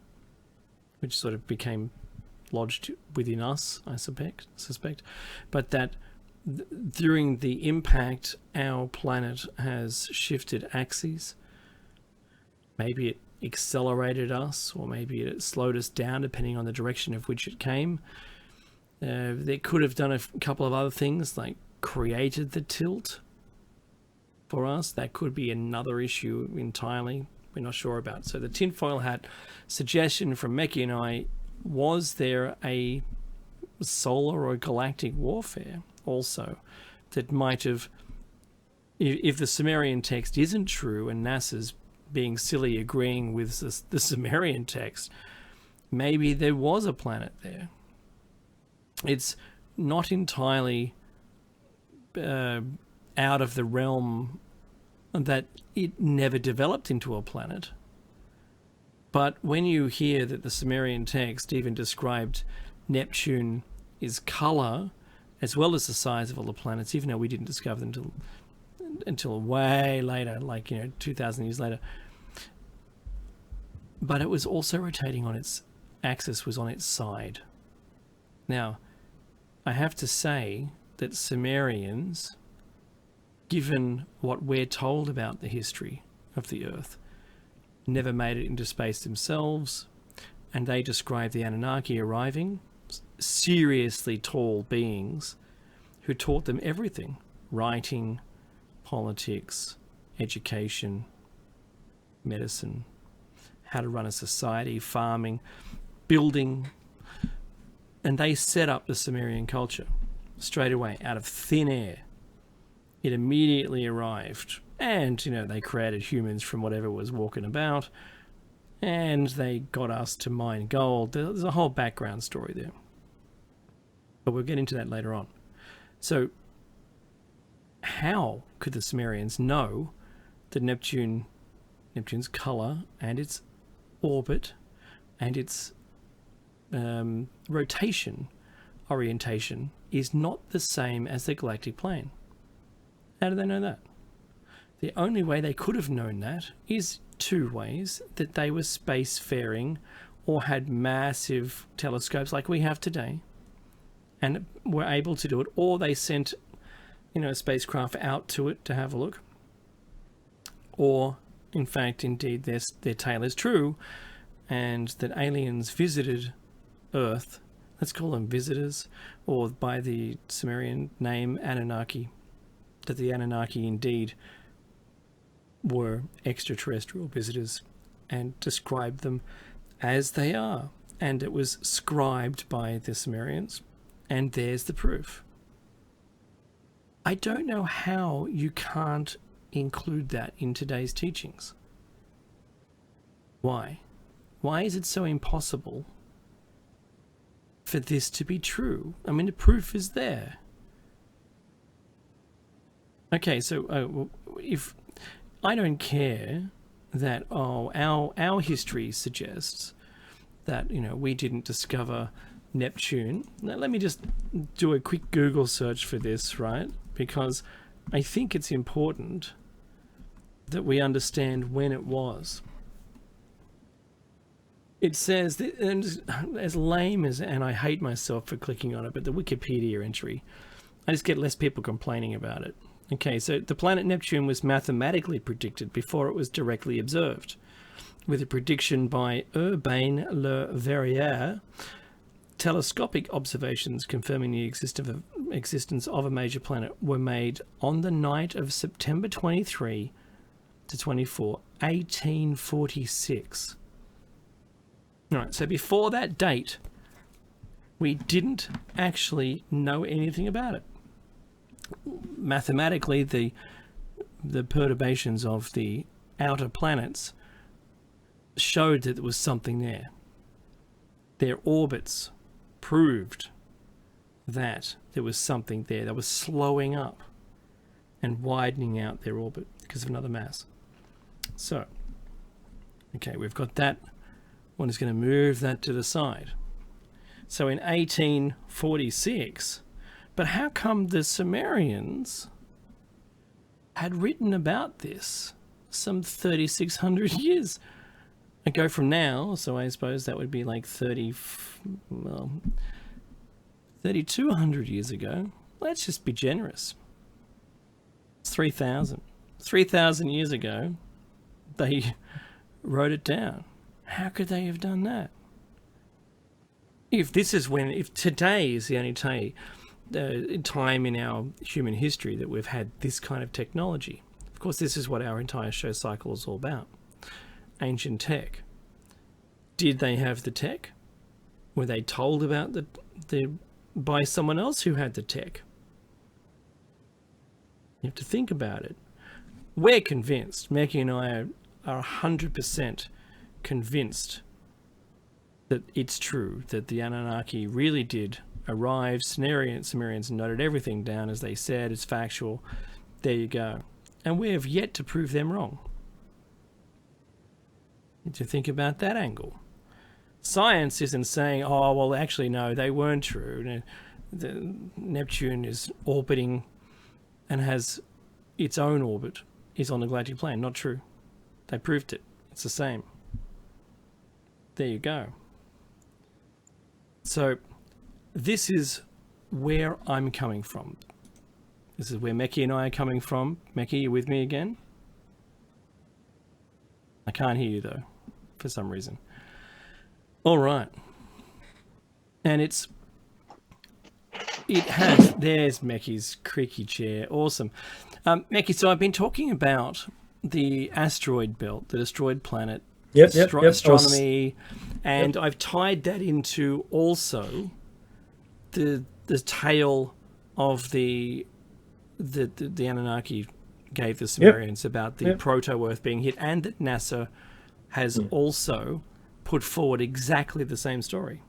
which sort of became lodged within us, I suspect. But that during the impact, our planet has shifted axes. Maybe it accelerated us, or maybe it slowed us down, depending on the direction of which it came. They could have done a couple of other things, like created the tilt for us. That could be another issue entirely. We're not sure about. So the tinfoil hat suggestion from Mekki and I, was there a solar or galactic warfare also that might have, if the Sumerian text isn't true and NASA's being silly agreeing with the Sumerian text, maybe there was a planet there. It's not entirely out of the realm that it never developed into a planet. But when you hear that the Sumerian text even described Neptune's color as well as the size of all the planets, even though we didn't discover them until way later, like 2,000 years later. But it was also rotating on its axis, was on its side. Now, I have to say that Sumerians, given what we're told about the history of the Earth, never made it into space themselves, and they describe the Anunnaki arriving, seriously tall beings who taught them everything: writing, politics, education, medicine, how to run a society, farming, building. And they set up the Sumerian culture straight away out of thin air. It immediately arrived, and they created humans from whatever was walking about, and they got us to mine gold. There's a whole background story there, but we'll get into that later on. So how could the Sumerians know that Neptune's color and its orbit and its rotation orientation is not the same as the galactic plane? How do they know that? The only way they could have known that is two ways: that they were spacefaring or had massive telescopes like we have today and were able to do it, or they sent, a spacecraft out to it to have a look, or in fact, indeed, their tale is true, and that aliens visited Earth. Let's call them visitors, or by the Sumerian name Anunnaki, that the Anunnaki indeed were extraterrestrial visitors and described them as they are. And it was scribed by the Sumerians, and there's the proof. I don't know how you can't include that in today's teachings. Why? Why is it so impossible for this to be true? I mean, the proof is there. Okay, so if I don't care that our history suggests that we didn't discover Neptune. Now, let me just do a quick Google search for this, right? Because I think it's important that we understand when it was. It says that, and as lame as, and I hate myself for clicking on it, but the Wikipedia entry, I just get less people complaining about it. Okay, so the planet Neptune was mathematically predicted before it was directly observed, with a prediction by Urbain Le Verrier. Telescopic observations confirming the existence of a major planet were made on the night of September 23 to 24, 1846. All right, so before that date, we didn't actually know anything about it. Mathematically, the perturbations of the outer planets showed that there was something there. Their orbits proved that there was something there that was slowing up and widening out their orbit because of another mass. So, okay, we've got that. One is going to move that to the side. So in 1846, but how come the Sumerians had written about this some 3,600 years ago from now? So I suppose that would be like 3,200 years ago. Let's just be generous. It's 3,000. 3,000 years ago, they wrote it down. How could they have done that? If today is the only time in our human history that we've had this kind of technology. Of course, this is what our entire show cycle is all about. Ancient tech. Did they have the tech? Were they told about by someone else who had the tech? You have to think about it. We're convinced, Mackie and I are 100% convinced that it's true, that the Anunnaki really did arrive. Sumerians noted everything down as they said. It's factual. There you go. And we have yet to prove them wrong. You need to think about that angle. Science isn't saying, oh, well, actually, no, they weren't true. The Neptune is orbiting and has its own orbit, is on the galactic plane. Not true. They proved it. It's the same. There you go. So this is where I'm coming from. This is where Meki and I are coming from. Meki, you with me again? I can't hear you though, for some reason. All right. And there's Meki's creaky chair. Awesome. Meki, so I've been talking about the asteroid belt, the destroyed planet, astronomy, and I've tied that into also the tale of the Anunnaki gave the Sumerians about the proto-Earth being hit, and that NASA has also put forward exactly the same story.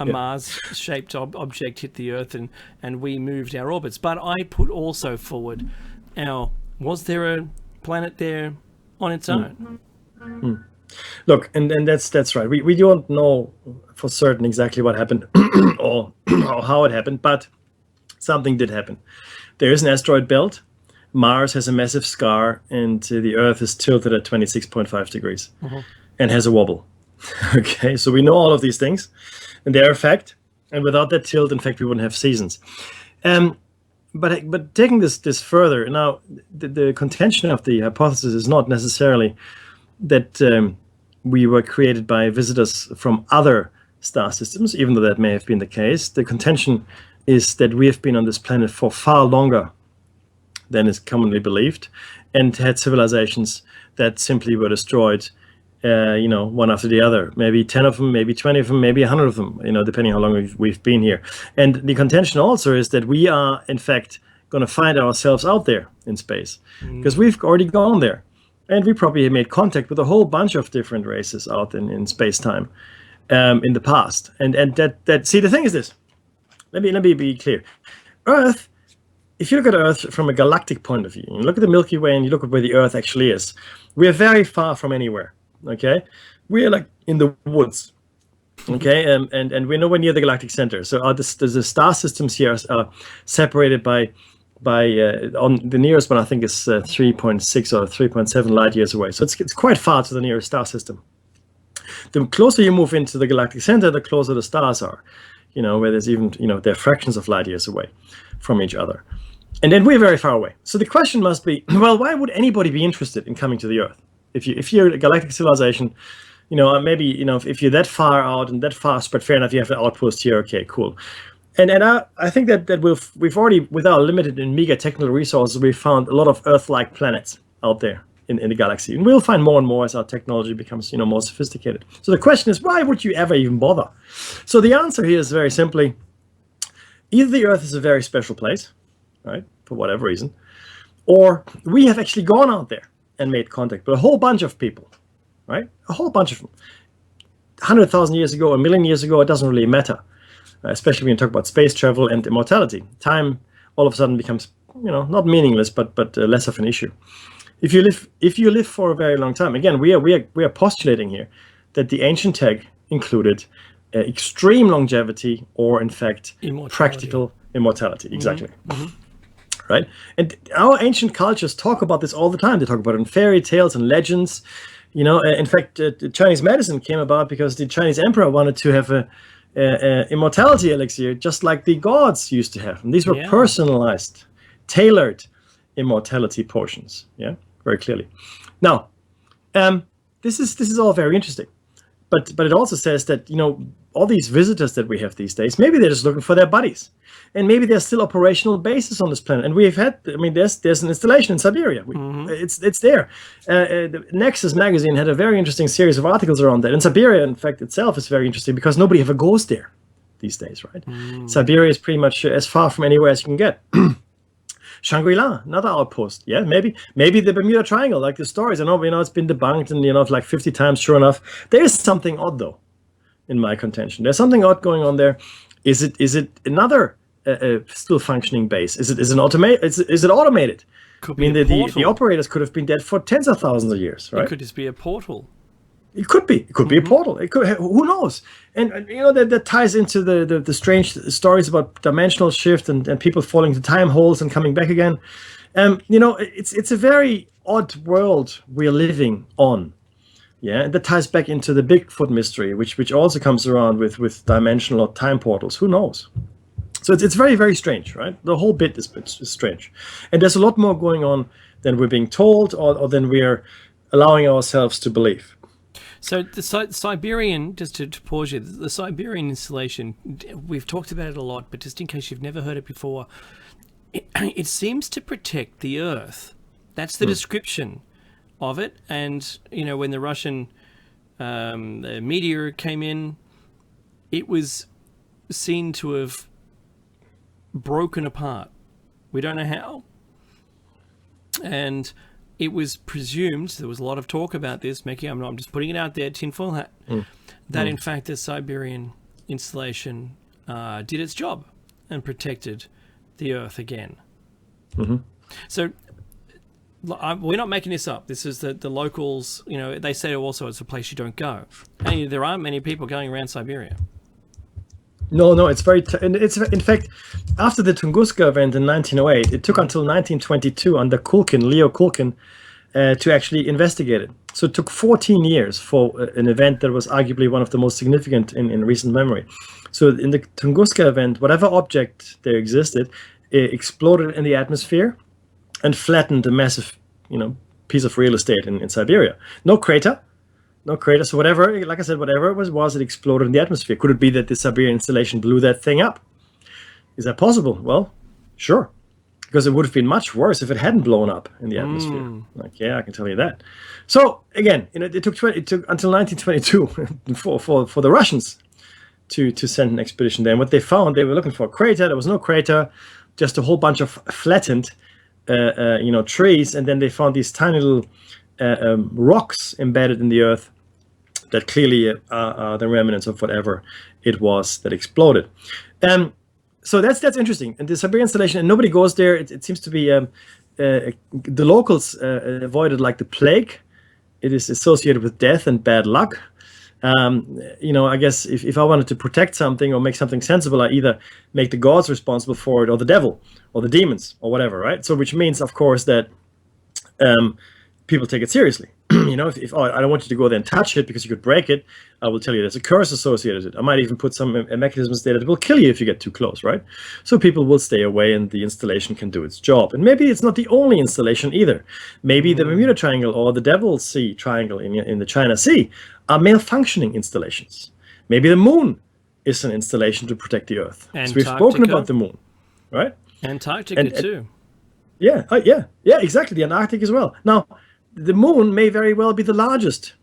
A Mars-shaped object hit the Earth, and we moved our orbits. But I put also forward was there a planet there on its own? Look, and that's right. We don't know for certain exactly what happened or how it happened, but something did happen. There is an asteroid belt. Mars has a massive scar, and the Earth is tilted at 26.5 degrees and has a wobble. Okay, so we know all of these things, and they're a fact. And without that tilt, in fact, we wouldn't have seasons. But taking this further, now the contention of the hypothesis is not necessarily that we were created by visitors from other star systems, even though that may have been the case. The contention is that we have been on this planet for far longer than is commonly believed, and had civilizations that simply were destroyed, one after the other. Maybe 10 of them, maybe 20 of them, maybe 100 of them, depending how long we've been here. And the contention also is that we are, in fact, going to find ourselves out there in space, because we've already gone there. And we probably made contact with a whole bunch of different races out in space-time in the past. And that see, the thing is this. Let me be clear. Earth, if you look at Earth from a galactic point of view, you look at the Milky Way and you look at where the Earth actually is, we are very far from anywhere. Okay, we are like in the woods. Okay, and we're nowhere near the galactic center. So the star systems here are separated by on the nearest one, I think, is 3.6 or 3.7 light years away. So it's quite far to the nearest star system. The closer you move into the galactic center, the closer the stars are. Where there's even, they're fractions of light years away from each other. And then we're very far away. So the question must be, well, why would anybody be interested in coming to the Earth? If you're a galactic civilization, maybe, if you're that far out and that far spread, fair enough, you have an outpost here, okay, cool. And I think that we've already, with our limited and meager technical resources, we've found a lot of Earth-like planets out there in the galaxy. And we'll find more and more as our technology becomes, more sophisticated. So the question is, why would you ever even bother? So the answer here is very simply, either the Earth is a very special place, right, for whatever reason, or we have actually gone out there and made contact with a whole bunch of people, right? A whole bunch of them. 100,000 years ago, a million years ago, it doesn't really matter, especially when you talk about space travel and immortality. Time all of a sudden becomes, not meaningless, but less of an issue. If you live for a very long time, again, we are postulating here that the ancient tech included extreme longevity, or in fact practical immortality. Exactly. Right? And our ancient cultures talk about this all the time. They talk about it in fairy tales and legends. In fact, the Chinese medicine came about because the Chinese emperor wanted to have a immortality elixir, just like the gods used to have. And these were personalized, tailored immortality potions. Yeah, very clearly. Now, this is all very interesting, but it also says that all these visitors that we have these days, maybe they're just looking for their buddies, and maybe there's still operational bases on this planet. And we've had, there's an installation in Siberia. It's there. The Nexus magazine had a very interesting series of articles around that. And Siberia, in fact, itself is very interesting because nobody ever goes there these days, right? Siberia is pretty much as far from anywhere as you can get. Shangri-La, another outpost. Yeah, maybe the Bermuda Triangle, like the stories. I know, it's been debunked and like 50 times. Sure enough, there is something odd though, in my contention. There's something odd going on there. Is it another still functioning base? Is it automated? Could be the operators could have been dead for tens of thousands of years, right? It could just be a portal. It could be. It could be a portal. It could. Who knows? And that ties into the strange stories about dimensional shift and people falling into time holes and coming back again. It's a very odd world we're living on. Yeah, and that ties back into the Bigfoot mystery, which also comes around with dimensional or time portals. Who knows? So it's very, very strange, right? The whole bit is strange, and there's a lot more going on than we're being told or than we're allowing ourselves to believe. So the Siberian, just to pause you, the Siberian installation, we've talked about it a lot, but just in case you've never heard it before, it seems to protect the Earth. That's the description of it. And, when the Russian the meteor came in, it was seen to have broken apart. We don't know how. And it was presumed, there was a lot of talk about this, Mickey, I'm just putting it out there, tinfoil hat, that in fact the Siberian installation did its job and protected the Earth again. So we're not making this up. This is the locals, they say also it's a place you don't go. And there aren't many people going around Siberia. No, it's very. It's in fact, after the Tunguska event in 1908, it took until 1922 under Leo Kulkin, to actually investigate it. So it took 14 years for an event that was arguably one of the most significant in recent memory. So in the Tunguska event, whatever object there existed, it exploded in the atmosphere and flattened a massive, piece of real estate in Siberia. No crater. So whatever, like I said, whatever it was, it exploded in the atmosphere. Could it be that the Siberian installation blew that thing up? Is that possible? Well, sure. Because it would have been much worse if it hadn't blown up in the atmosphere. I can tell you that. So again, it took until 1922 for the Russians to send an expedition there. And what they found, they were looking for a crater. There was no crater, just a whole bunch of flattened, trees, and then they found these tiny little rocks embedded in the earth that clearly are the remnants of whatever it was that exploded. So that's interesting. And the Siberian installation, and nobody goes there. It seems to be the locals avoided like the plague. It is associated with death and bad luck. I guess if I wanted to protect something or make something sensible, I either make the gods responsible for it or the devil or the demons or whatever, right? So which means, of course, that people take it seriously. If I don't want you to go there and touch it because you could break it, I will tell you there's a curse associated with it. I might even put some mechanisms there that will kill you if you get too close, right? So people will stay away and the installation can do its job. And maybe it's not the only installation either. Maybe the Bermuda Triangle or the Devil's Sea Triangle in the China Sea are malfunctioning installations. Maybe the moon is an installation to protect the Earth. So we've spoken about the moon, right? Antarctica too. Yeah, exactly. The Antarctic as well. Now, the moon may very well be the largest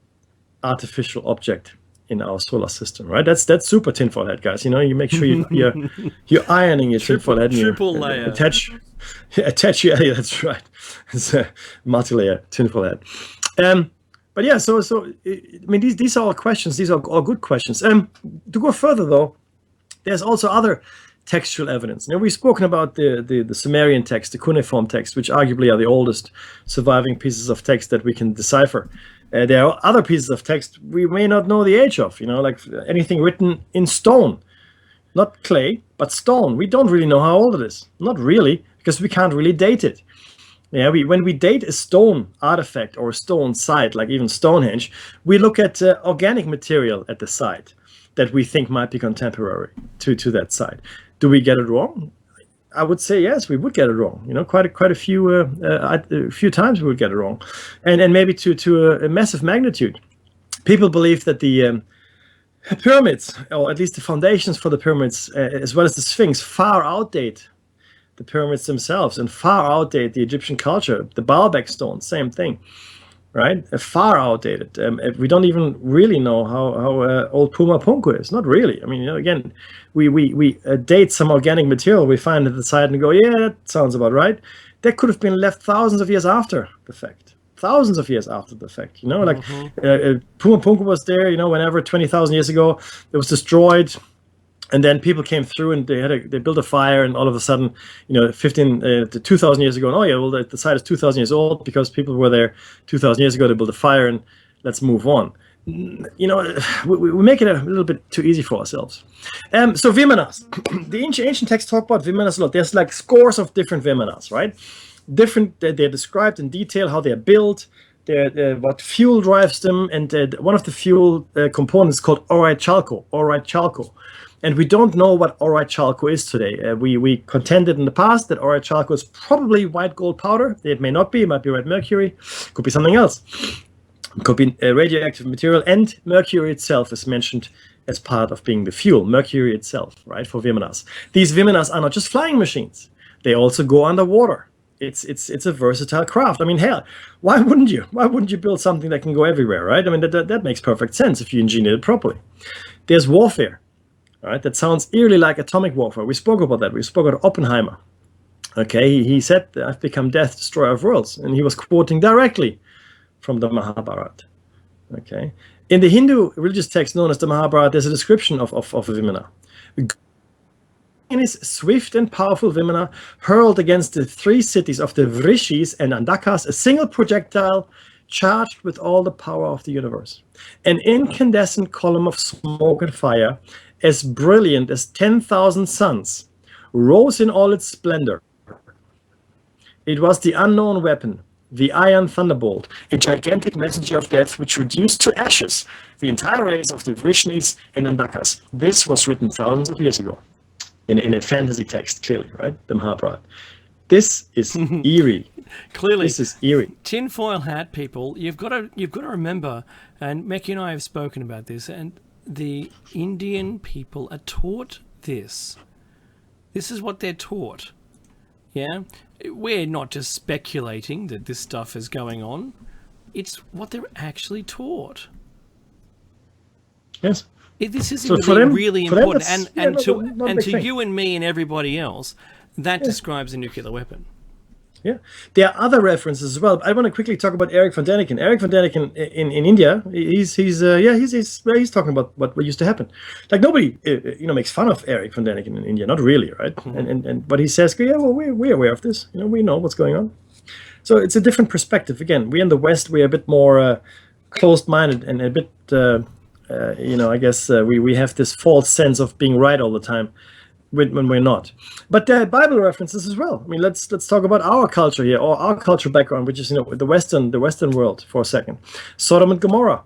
artificial object in our solar system, right? That's super tinfoil hat, guys. You make sure you're ironing your tinfoil hat. Triple layer. Attach. Yeah, that's right. It's a multi-layer tinfoil hat. But yeah, so these are all questions. These are all good questions. To go further though, there's also other textual evidence. We've spoken about the Sumerian text, the cuneiform text, which arguably are the oldest surviving pieces of text that we can decipher. There are other pieces of text we may not know the age of, like anything written in stone, not clay, but stone. We don't really know how old it is. Not really, because we can't really date it. When we date a stone artifact or a stone site, like even Stonehenge, we look at organic material at the site that we think might be contemporary to that site. Do we get it wrong? I would say yes, we would get it wrong. Quite a few times we would get it wrong, and maybe to a massive magnitude. People believe that the pyramids, or at least the foundations for the pyramids, as well as the Sphinx, far outdate the pyramids themselves and far outdate the Egyptian culture. The Baalbek stone, same thing. Right, far outdated. We don't even really know how old Puma Punku is. Not really. Again, we date some organic material we find at the site and go, yeah, that sounds about right. That could have been left thousands of years after the fact. Like Puma Punku was there. Whenever 20,000 years ago, it was destroyed. And then people came through and they built a fire, and all of a sudden, 2,000 years ago, the site is 2,000 years old because people were there 2,000 years ago. They built a fire, and let's move on. We make it a little bit too easy for ourselves. So Vimanas, the ancient texts talk about Vimanas a lot. There's like scores of different Vimanas, right? They're described in detail how they're built. What fuel drives them, and one of the fuel components is called orite chalco. And we don't know what orite chalco is today. We contended in the past that orite chalco is probably white gold powder. It may not be. It might be red mercury. Could be something else. It could be radioactive material. And mercury itself is mentioned as part of being the fuel. Mercury itself, right, for Vimanas. These Vimanas are not just flying machines. They also go underwater. It's a versatile craft. Hell, why wouldn't you? Why wouldn't you build something that can go everywhere, right? That makes perfect sense if you engineer it properly. There's warfare. Right, that sounds eerily like atomic warfare. We spoke about that. We spoke about Oppenheimer. Okay, he said, "I've become death, destroyer of worlds," and he was quoting directly from the Mahabharata. Okay, in the Hindu religious text known as the Mahabharata, there's a description of Vimana. In his swift and powerful Vimana hurled against the 3 cities of the Vrishis and Andakas a single projectile charged with all the power of the universe. An incandescent column of smoke and fire, as brilliant as 10,000 suns, rose in all its splendor. It was the unknown weapon, the Iron Thunderbolt, a gigantic messenger of death which reduced to ashes the entire race of the Vrishnis and Andakas. This was written thousands of years ago in a fantasy text, clearly, right? The Mahabharata. This is eerie. Clearly, This is eerie. tinfoil hat people. You've got to remember, and Mekki and I have spoken about this, and the Indian people are taught this. This is what they're taught. Yeah, we're not just speculating that this stuff is going on. It's what they're actually taught. Yes. This is So really, for them- really for them, important, that's- and yeah, to not a big thing. you and me and everybody else, that describes a nuclear weapon. Yeah, there are other references as well. I want to quickly talk about Eric von Däniken. Eric von Däniken in India, he's talking about what used to happen. Like nobody makes fun of Eric von Däniken in India, not really, right? And but he says, yeah, well, we're aware of this. We know what's going on. So it's a different perspective. Again, we in the West, we're a bit more closed-minded and a bit, I guess we have this false sense of being right all the time. When we're not. But there are Bible references as well. I mean, let's talk about our culture here, or our cultural background, which is the Western world for a second. Sodom and Gomorrah,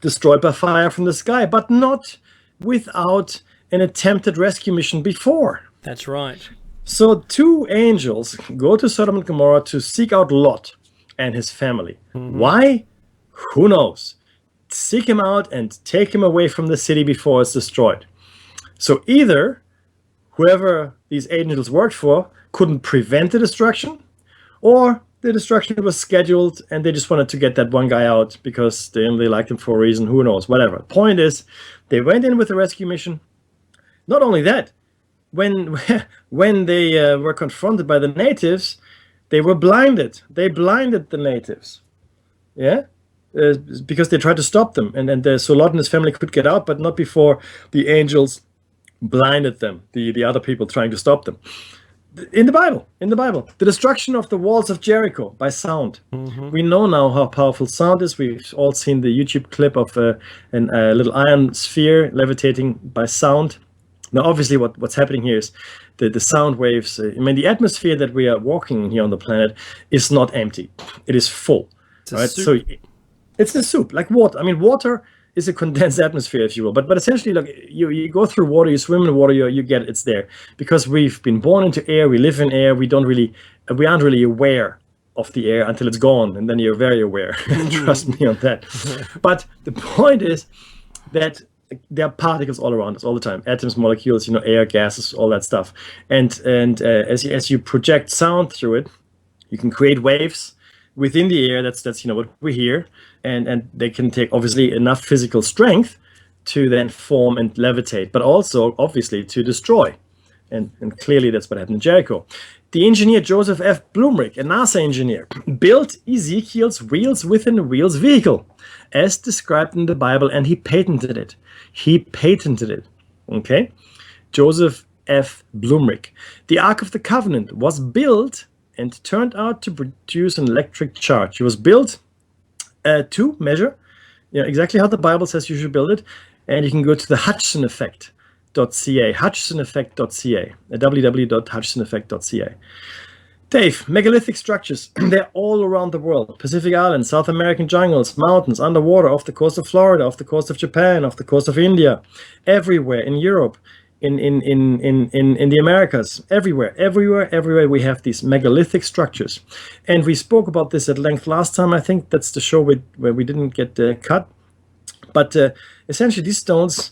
destroyed by fire from the sky, but not without an attempted rescue mission before. That's right. So 2 angels go to Sodom and Gomorrah to seek out Lot and his family. Why? Who knows? Seek him out and take him away from the city before it's destroyed. So either whoever these angels worked for couldn't prevent the destruction, or the destruction was scheduled and they just wanted to get that one guy out because they only liked him for a reason. Who knows? Whatever. Point is, they went in with a rescue mission. Not only that, when they were confronted by the natives, they were blinded. They blinded the natives. Yeah? Because they tried to stop them. And so Lot and his family could get out, but not before the angels blinded them, the other people trying to stop them. In the Bible, the destruction of the walls of Jericho by sound. We know now how powerful sound is. We've all seen the YouTube clip of a little iron sphere levitating by sound. Now, obviously, what's happening here is the sound waves. The atmosphere that we are walking in here on the planet is not empty; it is full. Right? So it's a soup, like water. I mean, water is a condensed atmosphere, if you will. But essentially, look, you go through water, you swim in water, you get it's there because we've been born into air. We live in air. We aren't really aware of the air until it's gone, and then you're very aware. Trust me on that. But the point is that there are particles all around us all the time: atoms, molecules, air, gases, all that stuff. And as you project sound through it, you can create waves within the air. That's what we hear. And they can take, obviously, enough physical strength to then form and levitate, but also, obviously, to destroy. And clearly, that's what happened in Jericho. The engineer Joseph F. Blumrich, a NASA engineer, built Ezekiel's wheels within a wheels vehicle, as described in the Bible, and he patented it. Okay? Joseph F. Blumrich. The Ark of the Covenant was built and turned out to produce an electric charge. It was built to measure exactly how the Bible says you should build it. And you can go to the HudgsonEffect.ca, HudgsonEffect.ca, www.HudgsonEffect.ca. Dave, megalithic structures, they're all around the world. Pacific Islands, South American jungles, mountains, underwater, off the coast of Florida, off the coast of Japan, off the coast of India, everywhere in Europe, in the Americas, everywhere we have these megalithic structures. And we spoke about this at length last time. I think that's the show where we didn't get cut. But essentially these stones,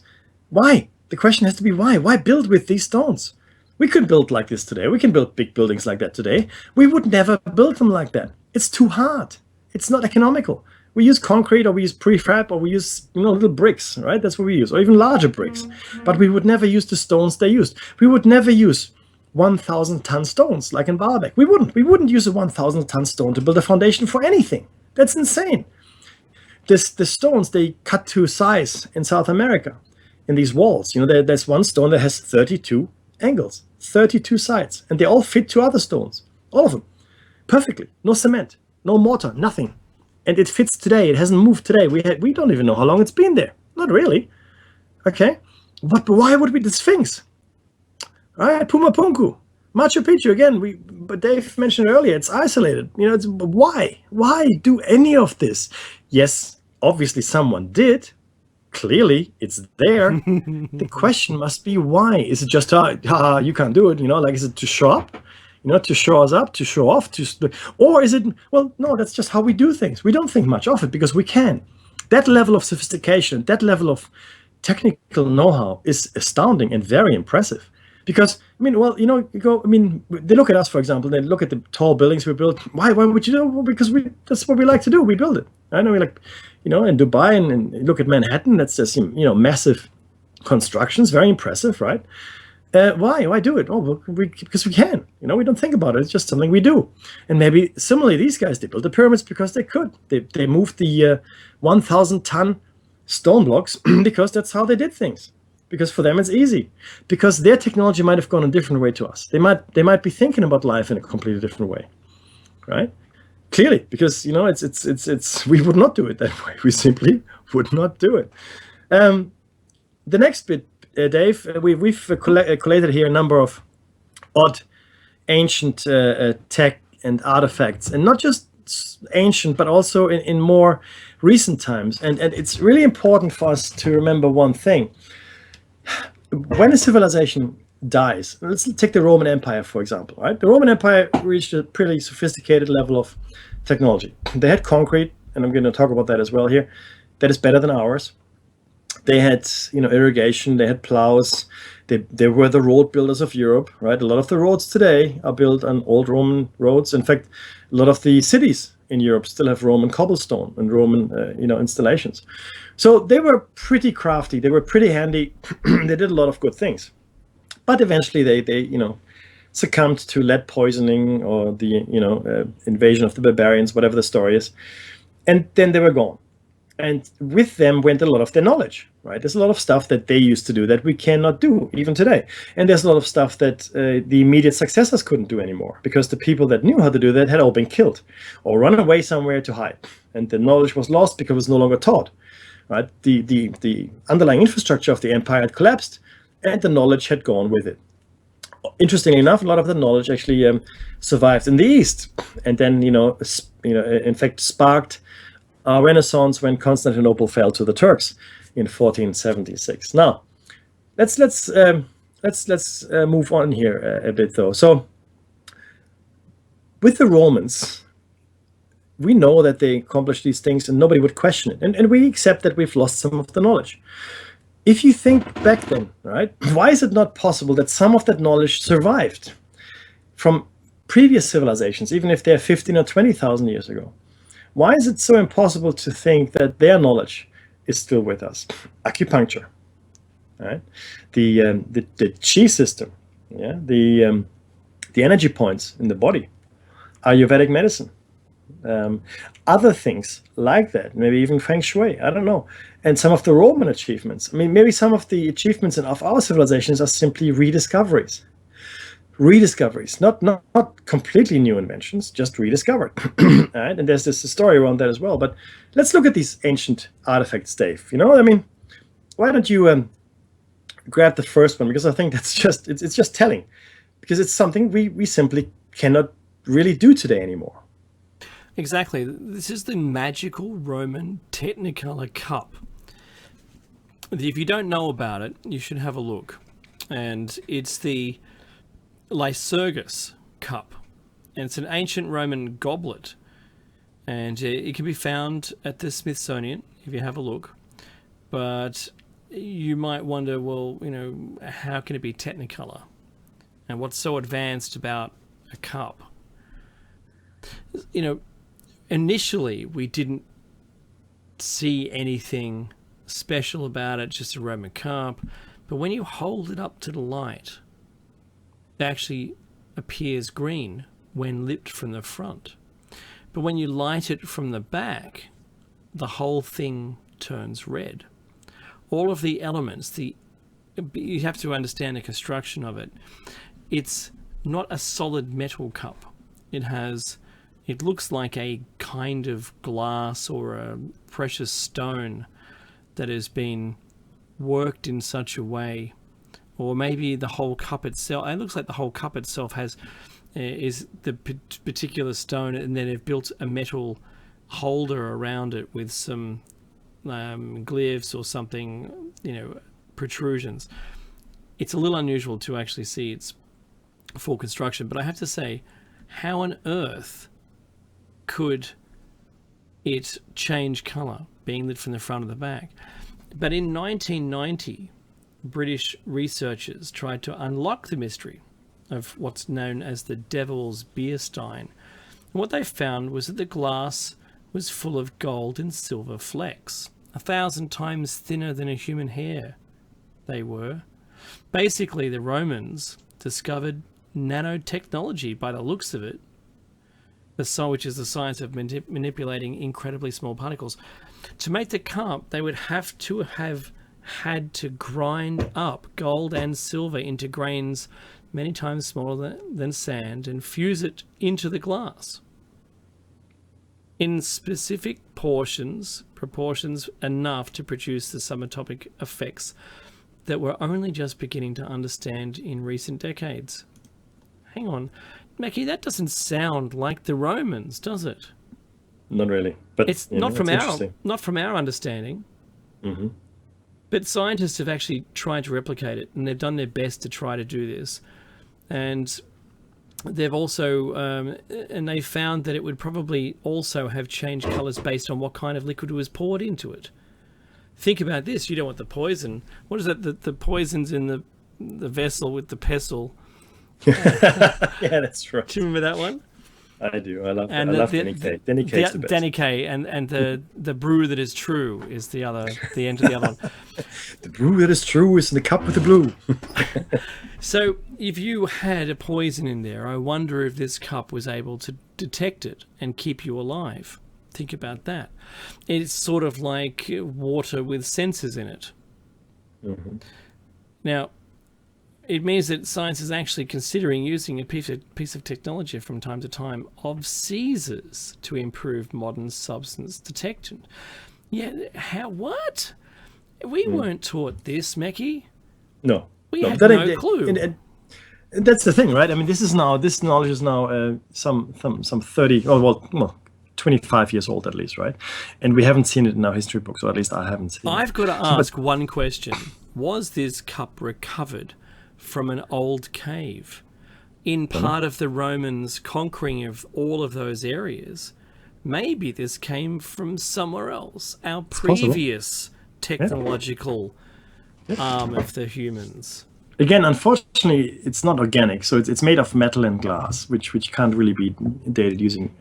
why? The question has to be why? Why build with these stones? We could build like this today. We can build big buildings like that today. We would never build them like that. It's too hard. It's not economical. We use concrete, or we use prefab, or we use little bricks, right? That's what we use, or even larger bricks. But we would never use the stones they used. We would never use 1,000-ton stones like in Baalbek. We wouldn't use a 1,000-ton stone to build a foundation for anything. That's insane. The stones they cut to size in South America in these walls. There's one stone that has 32 angles, 32 sides, and they all fit to other stones, all of them, perfectly. No cement, no mortar, nothing. And it fits today. It hasn't moved today. We don't even know how long it's been there. Not really. Okay. But why would we the Sphinx? All right, Puma Punku, Machu Picchu again. But Dave mentioned earlier, it's isolated. It's why? Why do any of this? Yes, obviously someone did. Clearly, it's there. The question must be why? Is it just you can't do it? Is it to show up? To show us up, to show off, or is it, well, no, that's just how we do things. We don't think much of it because we can. That level of sophistication, that level of technical know-how is astounding and very impressive. Because, they look at us, for example, they look at the tall buildings we build. Why would you do? Well, because that's what we like to do. We build it. I know in Dubai and look at Manhattan, that's just, massive constructions, very impressive, right? Why do it? Oh, well, because we can. We don't think about it. It's just something we do. And maybe similarly, these guys, they built the pyramids because they could. They moved the 1,000-ton stone blocks because that's how they did things. Because for them it's easy. Because their technology might have gone a different way to us. They might be thinking about life in a completely different way, right? Clearly, because it's we would not do it that way. We simply would not do it. The next bit. Dave, we've collated here a number of odd ancient tech and artifacts, and not just ancient, but also in more recent times. And it's really important for us to remember one thing. When a civilization dies, let's take the Roman Empire, for example, right? The Roman Empire reached a pretty sophisticated level of technology. They had concrete, and I'm going to talk about that as well here, that is better than ours. They had, irrigation. They had plows. They were the road builders of Europe, right? A lot of the roads today are built on old Roman roads. In fact, a lot of the cities in Europe still have Roman cobblestone and Roman, installations. So they were pretty crafty. They were pretty handy. They did a lot of good things. But eventually, they succumbed to lead poisoning or the, invasion of the barbarians, whatever the story is, and then they were gone. And with them went a lot of their knowledge, right? There's a lot of stuff that they used to do that we cannot do even today. And there's a lot of stuff that the immediate successors couldn't do anymore because the people that knew how to do that had all been killed or run away somewhere to hide. And the knowledge was lost because it was no longer taught, right? The underlying infrastructure of the empire had collapsed and the knowledge had gone with it. Interestingly enough, a lot of the knowledge actually survived in the East. And then, in fact, sparked Renaissance when Constantinople fell to the Turks in 1476. Now, let's move on here a bit though. So, with the Romans, we know that they accomplished these things and nobody would question it, and we accept that we've lost some of the knowledge. If you think back then, right, why is it not possible that some of that knowledge survived from previous civilizations, even if they're 15 or 20,000 years ago? Why is it so impossible to think that their knowledge is still with us? Acupuncture, right? The chi system, yeah, the energy points in the body, Ayurvedic medicine, other things like that, maybe even Feng Shui, I don't know. And some of the Roman achievements. I mean, maybe some of the achievements of our civilizations are simply rediscoveries. Not completely new inventions, just rediscovered. Right? And there's this story around that as well. But let's look at these ancient artifacts, Dave. Why don't you grab the first one? Because I think that's it's just telling. Because it's something we simply cannot really do today anymore. Exactly. This is the magical Roman Technicolor cup. If you don't know about it, you should have a look. And it's the Lycurgus cup, and it's an ancient Roman goblet, and it can be found at the Smithsonian if you have a look. But you might wonder, well, how can it be Technicolor, and what's so advanced about a cup? Initially we didn't see anything special about it, just a Roman cup, but when you hold it up to the light, actually appears green when lit from the front. But when you light it from the back, the whole thing turns red. All of the elements, you have to understand the construction of it. It's not a solid metal cup. It looks like a kind of glass or a precious stone that has been worked in such a way, or maybe the whole cup itself. It looks like the whole cup itself is the particular stone, and then they've built a metal holder around it with some glyphs or something, protrusions. It's a little unusual to actually see its full construction, but I have to say, how on earth could it change colour being lit from the front of the back? But in 1990, British researchers tried to unlock the mystery of what's known as the Devil's Beer Stein. And what they found was that the glass was full of gold and silver flecks, 1,000 times thinner than a human hair they were. Basically, the Romans discovered nanotechnology by the looks of it, which is the science of manipulating incredibly small particles. To make the cup, they would have had to grind up gold and silver into grains many times smaller than sand and fuse it into the glass in specific proportions enough to produce the subatomic effects that we're only just beginning to understand in recent decades. Hang on, Mackie, that doesn't sound like the Romans, does it? Not really, but it's not from our understanding. Mm-hmm. But scientists have actually tried to replicate it, and they've done their best to try to do this. And they've also, and they found that it would probably also have changed colours based on what kind of liquid was poured into it. Think about this. You don't want the poison. What is that? The poison's in the vessel with the pestle. Yeah, that's right. Do you remember that one? I do. I love Danny Kaye. Danny Kaye's the best. Danny Kaye, and the brew that is true is the end of the other one. The brew that is true is in the cup with the blue. So if you had a poison in there, I wonder if this cup was able to detect it and keep you alive. Think about that. It's sort of like water with sensors in it. Mm-hmm. Now, it means that science is actually considering using a piece of technology from time to time of Caesar's to improve modern substance detection. Yeah, what? We weren't taught this, Mackie. No. We had no clue. And that's the thing, right? I mean, this knowledge is now some 30, well, 25 years old at least, right? And we haven't seen it in our history books, or at least I haven't seen it. I've got to ask one question. Was this cup recovered from an old cave in part of the Romans' conquering of all of those areas? Maybe this came from somewhere else, our previous technological arm of the humans. Again, unfortunately, it's not organic, so it's made of metal and glass, which can't really be dated using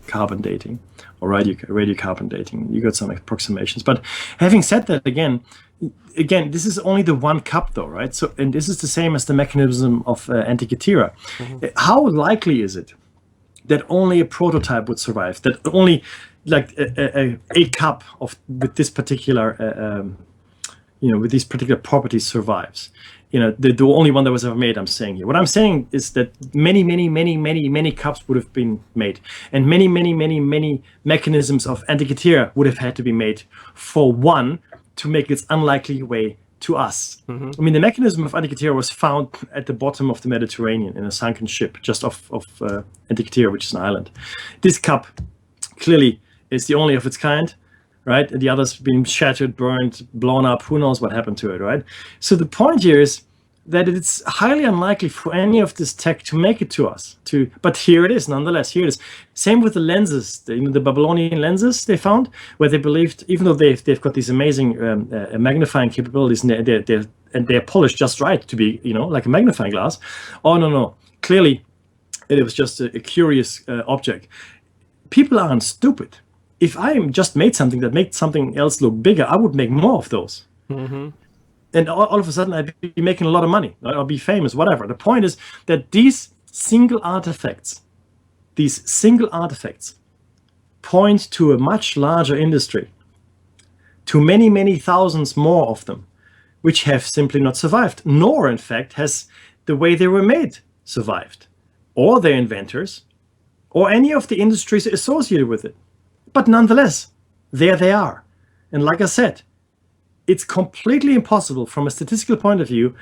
carbon dating or radiocarbon dating. You got some approximations, but having said that, again, this is only the one cup, though, right? So, and this is the same as the mechanism of Antikythera. Mm-hmm. How likely is it that only a prototype would survive? That only like a cup with this particular with these particular properties survives? The only one that was ever made, I'm saying here. What I'm saying is that many cups would have been made, and many mechanisms of Antikythera would have had to be made for one to make its unlikely way to us. Mm-hmm. I mean, the mechanism of Antikythera was found at the bottom of the Mediterranean in a sunken ship just off Antikythera, which is an island. This cup clearly is the only of its kind, right? And the others been shattered, burned, blown up. Who knows what happened to it, right? So the point here is that it's highly unlikely for any of this tech to make it to us. But here it is, nonetheless. Here it is. Same with the lenses, the Babylonian lenses they found, where they believed, even though they've got these amazing magnifying capabilities, and they're polished just right to be, like a magnifying glass. Oh no! Clearly, it was just a curious object. People aren't stupid. If I just made something that made something else look bigger, I would make more of those. Mm-hmm. and all of a sudden I'd be making a lot of money. I'll be famous, whatever. The point is that these single artifacts point to a much larger industry, to many, many thousands more of them, which have simply not survived, nor in fact has the way they were made survived, or their inventors, or any of the industries associated with it. But nonetheless, there they are. And like I said, it's completely impossible from a statistical point of view.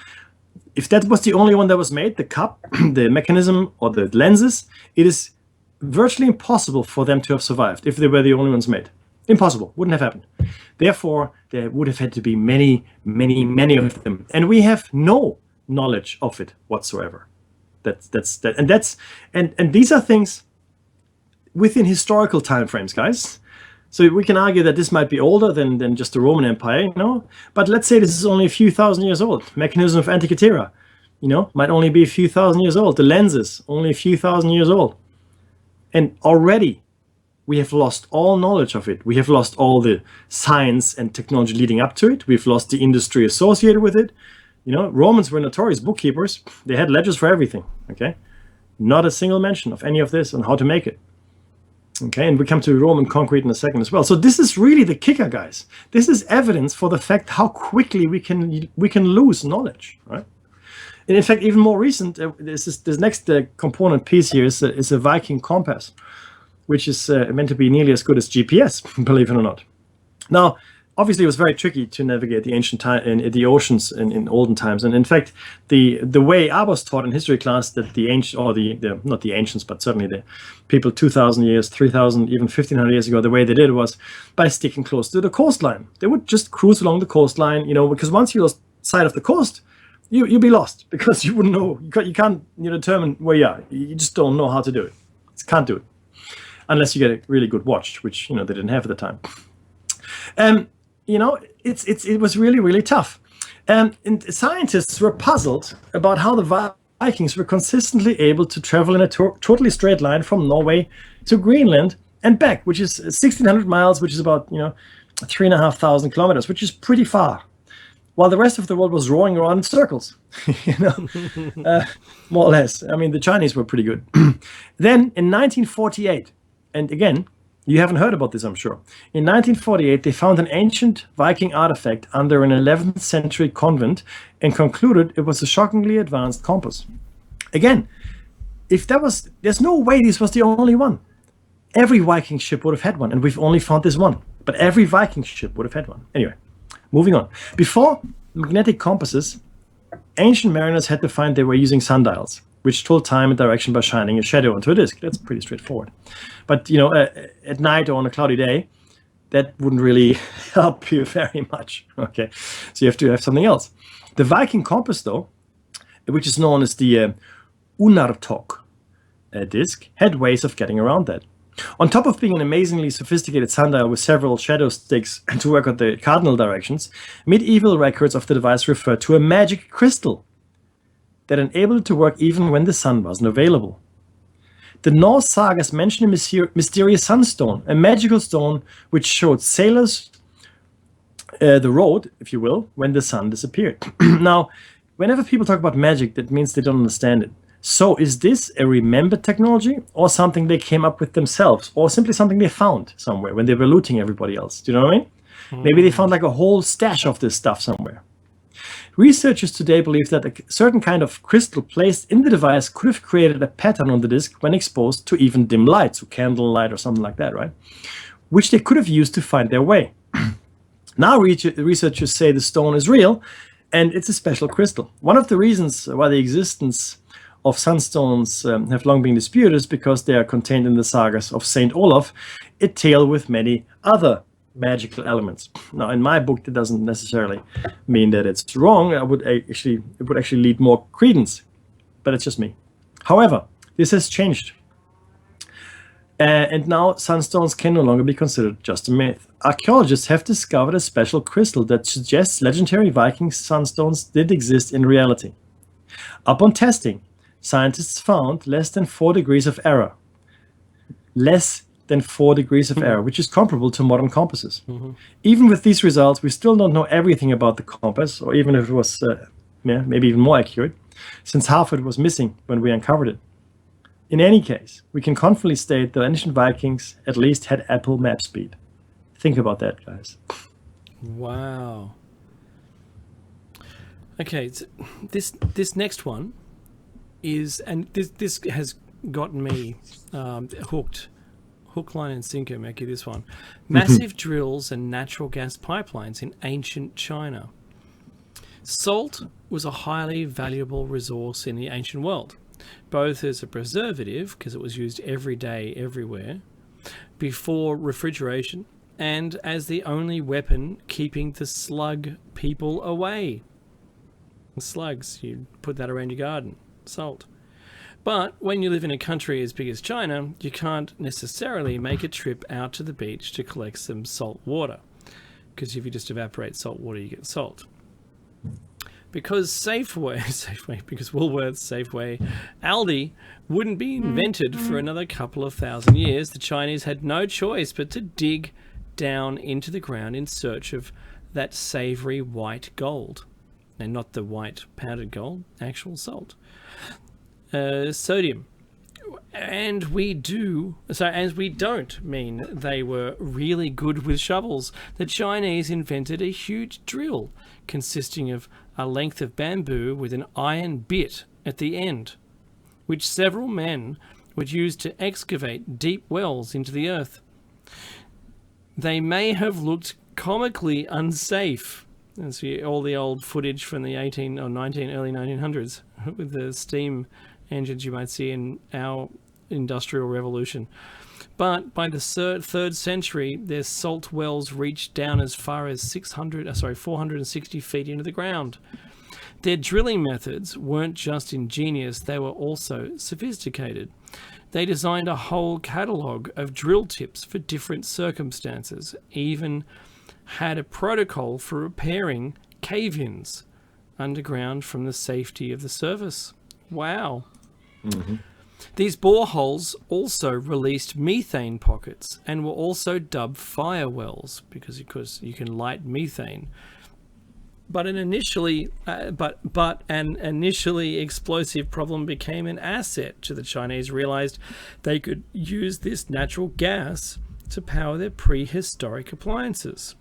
If that was the only one that was made, the cup, the mechanism, or the lenses, it is virtually impossible for them to have survived if they were the only ones made. Impossible, wouldn't have happened. Therefore, there would have had to be many, many, many of them. And we have no knowledge of it whatsoever. And these are things within historical timeframes, guys. So we can argue that this might be older than just the Roman Empire, But let's say this is only a few thousand years old. Mechanism of Antikythera, might only be a few thousand years old. The lenses, only a few thousand years old. And already we have lost all knowledge of it. We have lost all the science and technology leading up to it. We've lost the industry associated with it. Romans were notorious bookkeepers. They had ledgers for everything, okay? Not a single mention of any of this and how to make it. Okay, and we come to Roman concrete in a second as well. So this is really the kicker, guys. This is evidence for the fact how quickly we can lose knowledge, right? And in fact, even more recent, this next component piece here is a Viking compass, which is meant to be nearly as good as GPS, believe it or not. Now, obviously, it was very tricky to navigate the ancient time in the oceans in olden times. And in fact, the way I was taught in history class that the ancient, or not the ancients, but certainly the people 2,000 years, 3,000, even 1,500 years ago, the way they did it was by sticking close to the coastline. They would just cruise along the coastline, because once you lost sight of the coast, you'd be lost because you wouldn't know. You can't determine where you are. You just don't know how to do it. You can't do it unless you get a really good watch, which they didn't have at the time. It was really, really tough. And scientists were puzzled about how the Vikings were consistently able to travel in a totally straight line from Norway to Greenland and back, which is 1,600 miles, which is about 3,500 kilometers, which is pretty far, while the rest of the world was roaring around in circles, more or less. I mean, the Chinese were pretty good. Then in 1948, and again, you haven't heard about this, I'm sure. In 1948, they found an ancient Viking artifact under an 11th century convent and concluded it was a shockingly advanced compass. Again, there's no way this was the only one. Every Viking ship would have had one, and we've only found this one. But every Viking ship would have had one. Anyway, moving on. Before magnetic compasses, ancient mariners had to find their way using sundials, which told time and direction by shining a shadow onto a disk. That's pretty straightforward. But, at night or on a cloudy day, that wouldn't really help you very much. Okay, so you have to have something else. The Viking compass, though, which is known as the Unartok disk, had ways of getting around that. On top of being an amazingly sophisticated sundial with several shadow sticks to work out the cardinal directions, medieval records of the device refer to a magic crystal that enabled it to work even when the sun wasn't available. The Norse sagas mention a mysterious sunstone, a magical stone which showed sailors the road, if you will, when the sun disappeared. Now, whenever people talk about magic, that means they don't understand it. So is this a remembered technology or something they came up with themselves, or simply something they found somewhere when they were looting everybody else? Do you know what I mean? Maybe they found like a whole stash of this stuff somewhere. Researchers today believe that a certain kind of crystal placed in the device could have created a pattern on the disk when exposed to even dim light, so candlelight or something like that, right? Which they could have used to find their way. Now researchers say the stone is real and it's a special crystal. One of the reasons why the existence of sunstones have long been disputed is because they are contained in the sagas of Saint Olaf, a tale with many other magical elements. Now, in my book, that doesn't necessarily mean that it's wrong. It would actually lead more credence, but it's just me. However, this has changed. And now sunstones can no longer be considered just a myth. Archaeologists have discovered a special crystal that suggests legendary Viking sunstones did exist in reality. Upon testing, scientists found less than 4 degrees of error. Less than 4 degrees of error, which is comparable to modern compasses. Even with these results, we still don't know everything about the compass, or even if it was maybe even more accurate, since half of it was missing when we uncovered it. In any case, we can confidently state that ancient Vikings at least had Apple map speed. Think about that, guys. Wow. Okay, so this next one is, and this has gotten me hooked. Hook, line, and sinker, Mekki, this one. Massive drills and natural gas pipelines in ancient China. Salt was a highly valuable resource in the ancient world, both as a preservative, because it was used every day, everywhere, before refrigeration, and as the only weapon keeping the slug people away. The slugs, you put that around your garden, salt. But when you live in a country as big as China, you can't necessarily make a trip out to the beach to collect some salt water, because if you just evaporate salt water, you get salt. Because because Woolworths, Safeway, Aldi wouldn't be invented for another couple of thousand years, the Chinese had no choice but to dig down into the ground in search of that savoury white gold. And not the white powdered gold, actual salt. Sodium. And we don't mean they were really good with shovels. The Chinese invented a huge drill consisting of a length of bamboo with an iron bit at the end, which several men would use to excavate deep wells into the earth. They may have looked comically unsafe. And see all the old footage from the early 1900s with the steam engines you might see in our industrial revolution. But by the 3rd century, their salt wells reached down as far as 460 feet into the ground. Their drilling methods weren't just ingenious, they were also sophisticated. They designed a whole catalogue of drill tips for different circumstances, even had a protocol for repairing cave-ins underground from the safety of the surface. Wow. Mm-hmm. These boreholes also released methane pockets and were also dubbed fire wells because you can light methane. But an initially explosive problem became an asset to the Chinese realized they could use this natural gas to power their prehistoric appliances.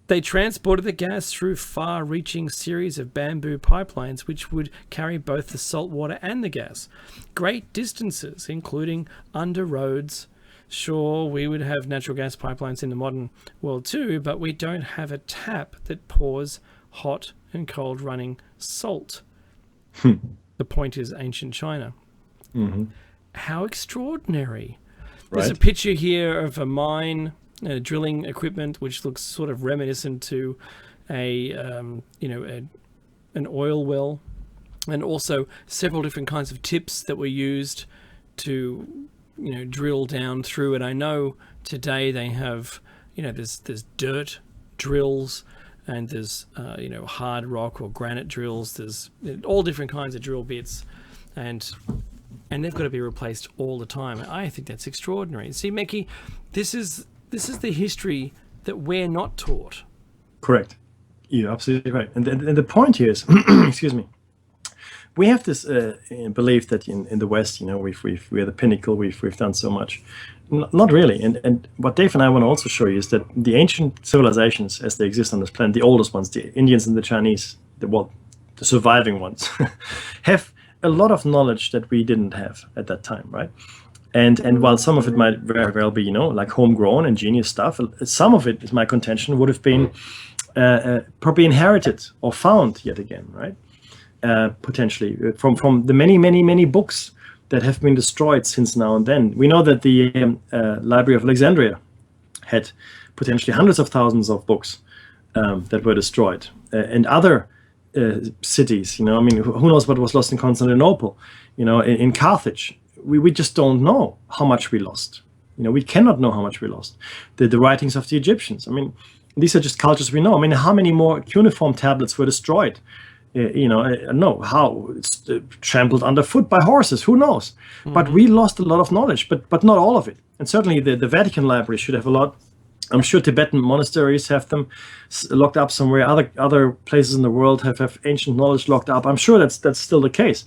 They transported the gas through far-reaching series of bamboo pipelines which would carry both the salt water and the gas. Great distances, including under roads. Sure, we would have natural gas pipelines in the modern world too, but we don't have a tap that pours hot and cold running salt. The point is ancient China. Mm-hmm. How extraordinary. Right. There's a picture here of a mine, drilling equipment, which looks sort of reminiscent to an oil well, and also several different kinds of tips that were used to, drill down through it. I know today they have, there's dirt drills, and there's hard rock or granite drills. There's all different kinds of drill bits, and they've got to be replaced all the time. I think that's extraordinary. See, Mekki, this is the history that we're not taught. Correct. You're absolutely right. And the point here is, excuse me, we have this belief that in the West, we're the pinnacle. We've done so much. Not really. And what Dave and I want to also show you is that the ancient civilizations, as they exist on this planet, the oldest ones, the Indians and the Chinese, the surviving ones, have a lot of knowledge that we didn't have at that time, right? And while some of it might very well be, like homegrown ingenious stuff, some of it, is my contention, would have been probably inherited or found yet again, right? Potentially from the many, many, many books that have been destroyed since now and then. We know that the Library of Alexandria had potentially hundreds of thousands of books that were destroyed, and other cities. Who knows what was lost in Constantinople? In Carthage. We just don't know how much we lost. We cannot know how much we lost. The writings of the Egyptians. These are just cultures we know. How many more cuneiform tablets were destroyed? How it's trampled underfoot by horses. Who knows? Mm-hmm. But we lost a lot of knowledge, but not all of it. And certainly the Vatican Library should have a lot. I'm sure Tibetan monasteries have them locked up somewhere. Other places in the world have ancient knowledge locked up. I'm sure that's still the case.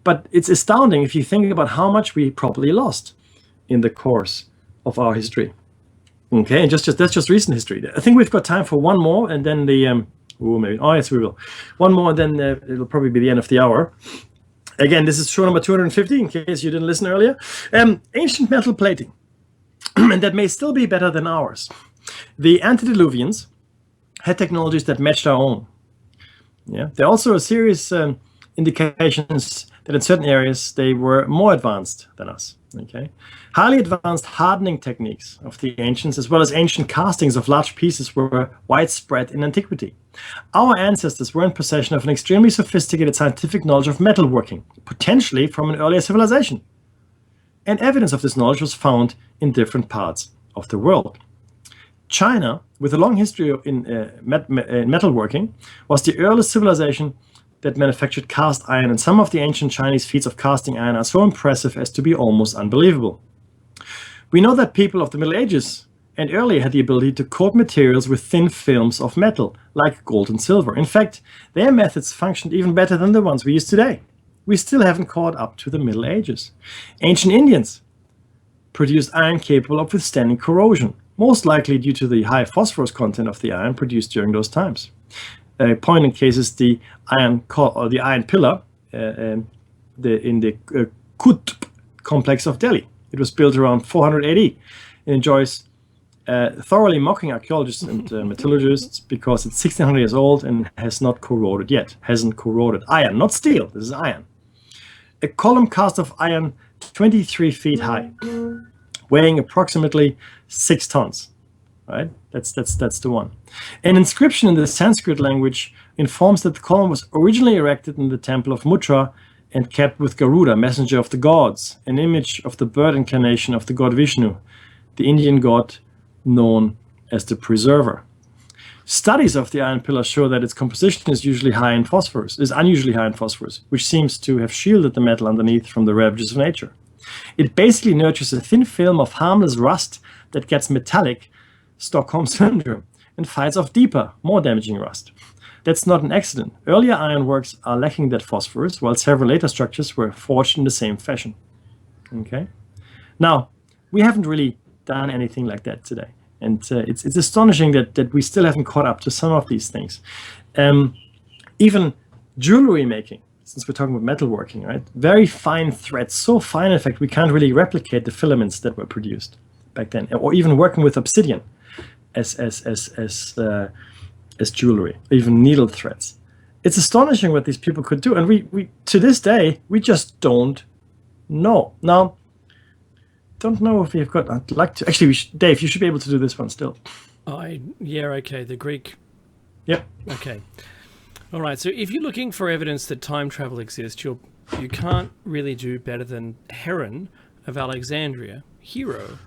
But it's astounding if you think about how much we probably lost in the course of our history. Okay, and that's just recent history. I think we've got time for one more, and then yes, we will. One more, and then it'll probably be the end of the hour. Again, this is show number 250, in case you didn't listen earlier. Ancient metal plating, and that may still be better than ours. The antediluvians had technologies that matched our own. Yeah, there are also serious indications that in certain areas they were more advanced than us. Okay, highly advanced hardening techniques of the ancients, as well as ancient castings of large pieces, were widespread in antiquity. Our ancestors were in possession of an extremely sophisticated scientific knowledge of metalworking, potentially from an earlier civilization. And evidence of this knowledge was found in different parts of the world. China, with a long history in metalworking, was the earliest civilization that manufactured cast iron, and some of the ancient Chinese feats of casting iron are so impressive as to be almost unbelievable. We know that people of the Middle Ages and earlier had the ability to coat materials with thin films of metal, like gold and silver. In fact, their methods functioned even better than the ones we use today. We still haven't caught up to the Middle Ages. Ancient Indians produced iron capable of withstanding corrosion, most likely due to the high phosphorus content of the iron produced during those times. A point in case is the iron pillar in the Qutb complex of Delhi. It was built around 400 AD. It enjoys thoroughly mocking archaeologists and metallurgists because it's 1600 years old and has not corroded yet. Hasn't corroded. Iron, not steel. This is iron. A column cast of iron 23 feet high, weighing approximately 6 tons. Right? That's the one. An inscription in the Sanskrit language informs that the column was originally erected in the temple of Mutra and kept with Garuda, messenger of the gods, an image of the bird incarnation of the god Vishnu, the Indian god known as the preserver. Studies of the iron pillar show that its composition is unusually high in phosphorus, which seems to have shielded the metal underneath from the ravages of nature. It basically nurtures a thin film of harmless rust that gets metallic, Stockholm syndrome, and fights off deeper, more damaging rust. That's not an accident. Earlier ironworks are lacking that phosphorus, while several later structures were forged in the same fashion. Okay. Now, we haven't really done anything like that today, and it's astonishing that we still haven't caught up to some of these things. Even jewelry making, since we're talking about metalworking, right? Very fine threads, so fine in fact we can't really replicate the filaments that were produced back then, or even working with obsidian as jewelry, even needle threads. It's astonishing what these people could do, and we to this day we just don't know. Now, don't know if we've got. I'd like to actually. Dave, you should be able to do this one still. Okay. The Greek. Yep. Okay. All right. So if you're looking for evidence that time travel exists, you can't really do better than Heron of Alexandria. Hero.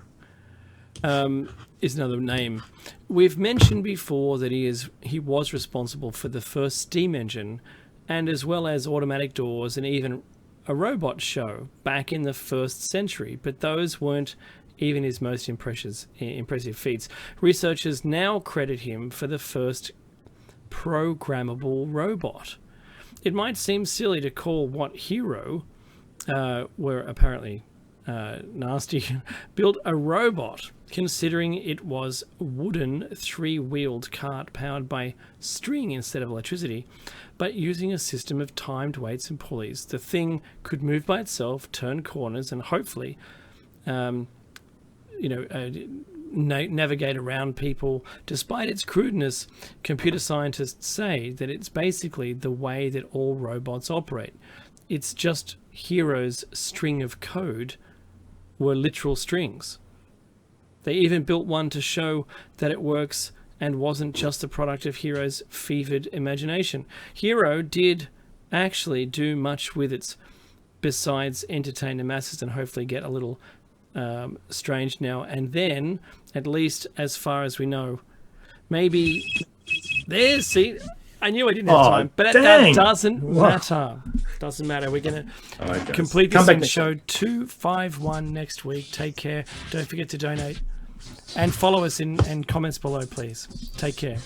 Is another name. We've mentioned before that he was responsible for the first steam engine, and as well as automatic doors and even a robot show back in the 1st century, but those weren't even his most impressive feats. Researchers now credit him for the first programmable robot. It might seem silly to call what Hero were apparently nasty, built a robot, considering it was a wooden 3-wheeled cart powered by string instead of electricity, but using a system of timed weights and pulleys. The thing could move by itself, turn corners, and hopefully, navigate around people. Despite its crudeness, computer scientists say that it's basically the way that all robots operate. It's just Hero's string of code were literal strings. They even built one to show that it works and wasn't just a product of Hero's fevered imagination. Hero did actually do much with it besides entertain the masses and hopefully get a little strange now and then, at least as far as we know. Maybe... see, I knew I didn't have time, but that doesn't matter. Doesn't matter. We're going All right, to guys. complete Come this back in next show 251 next week. Take care. Don't forget to donate. And follow us in comments below, please. Take care.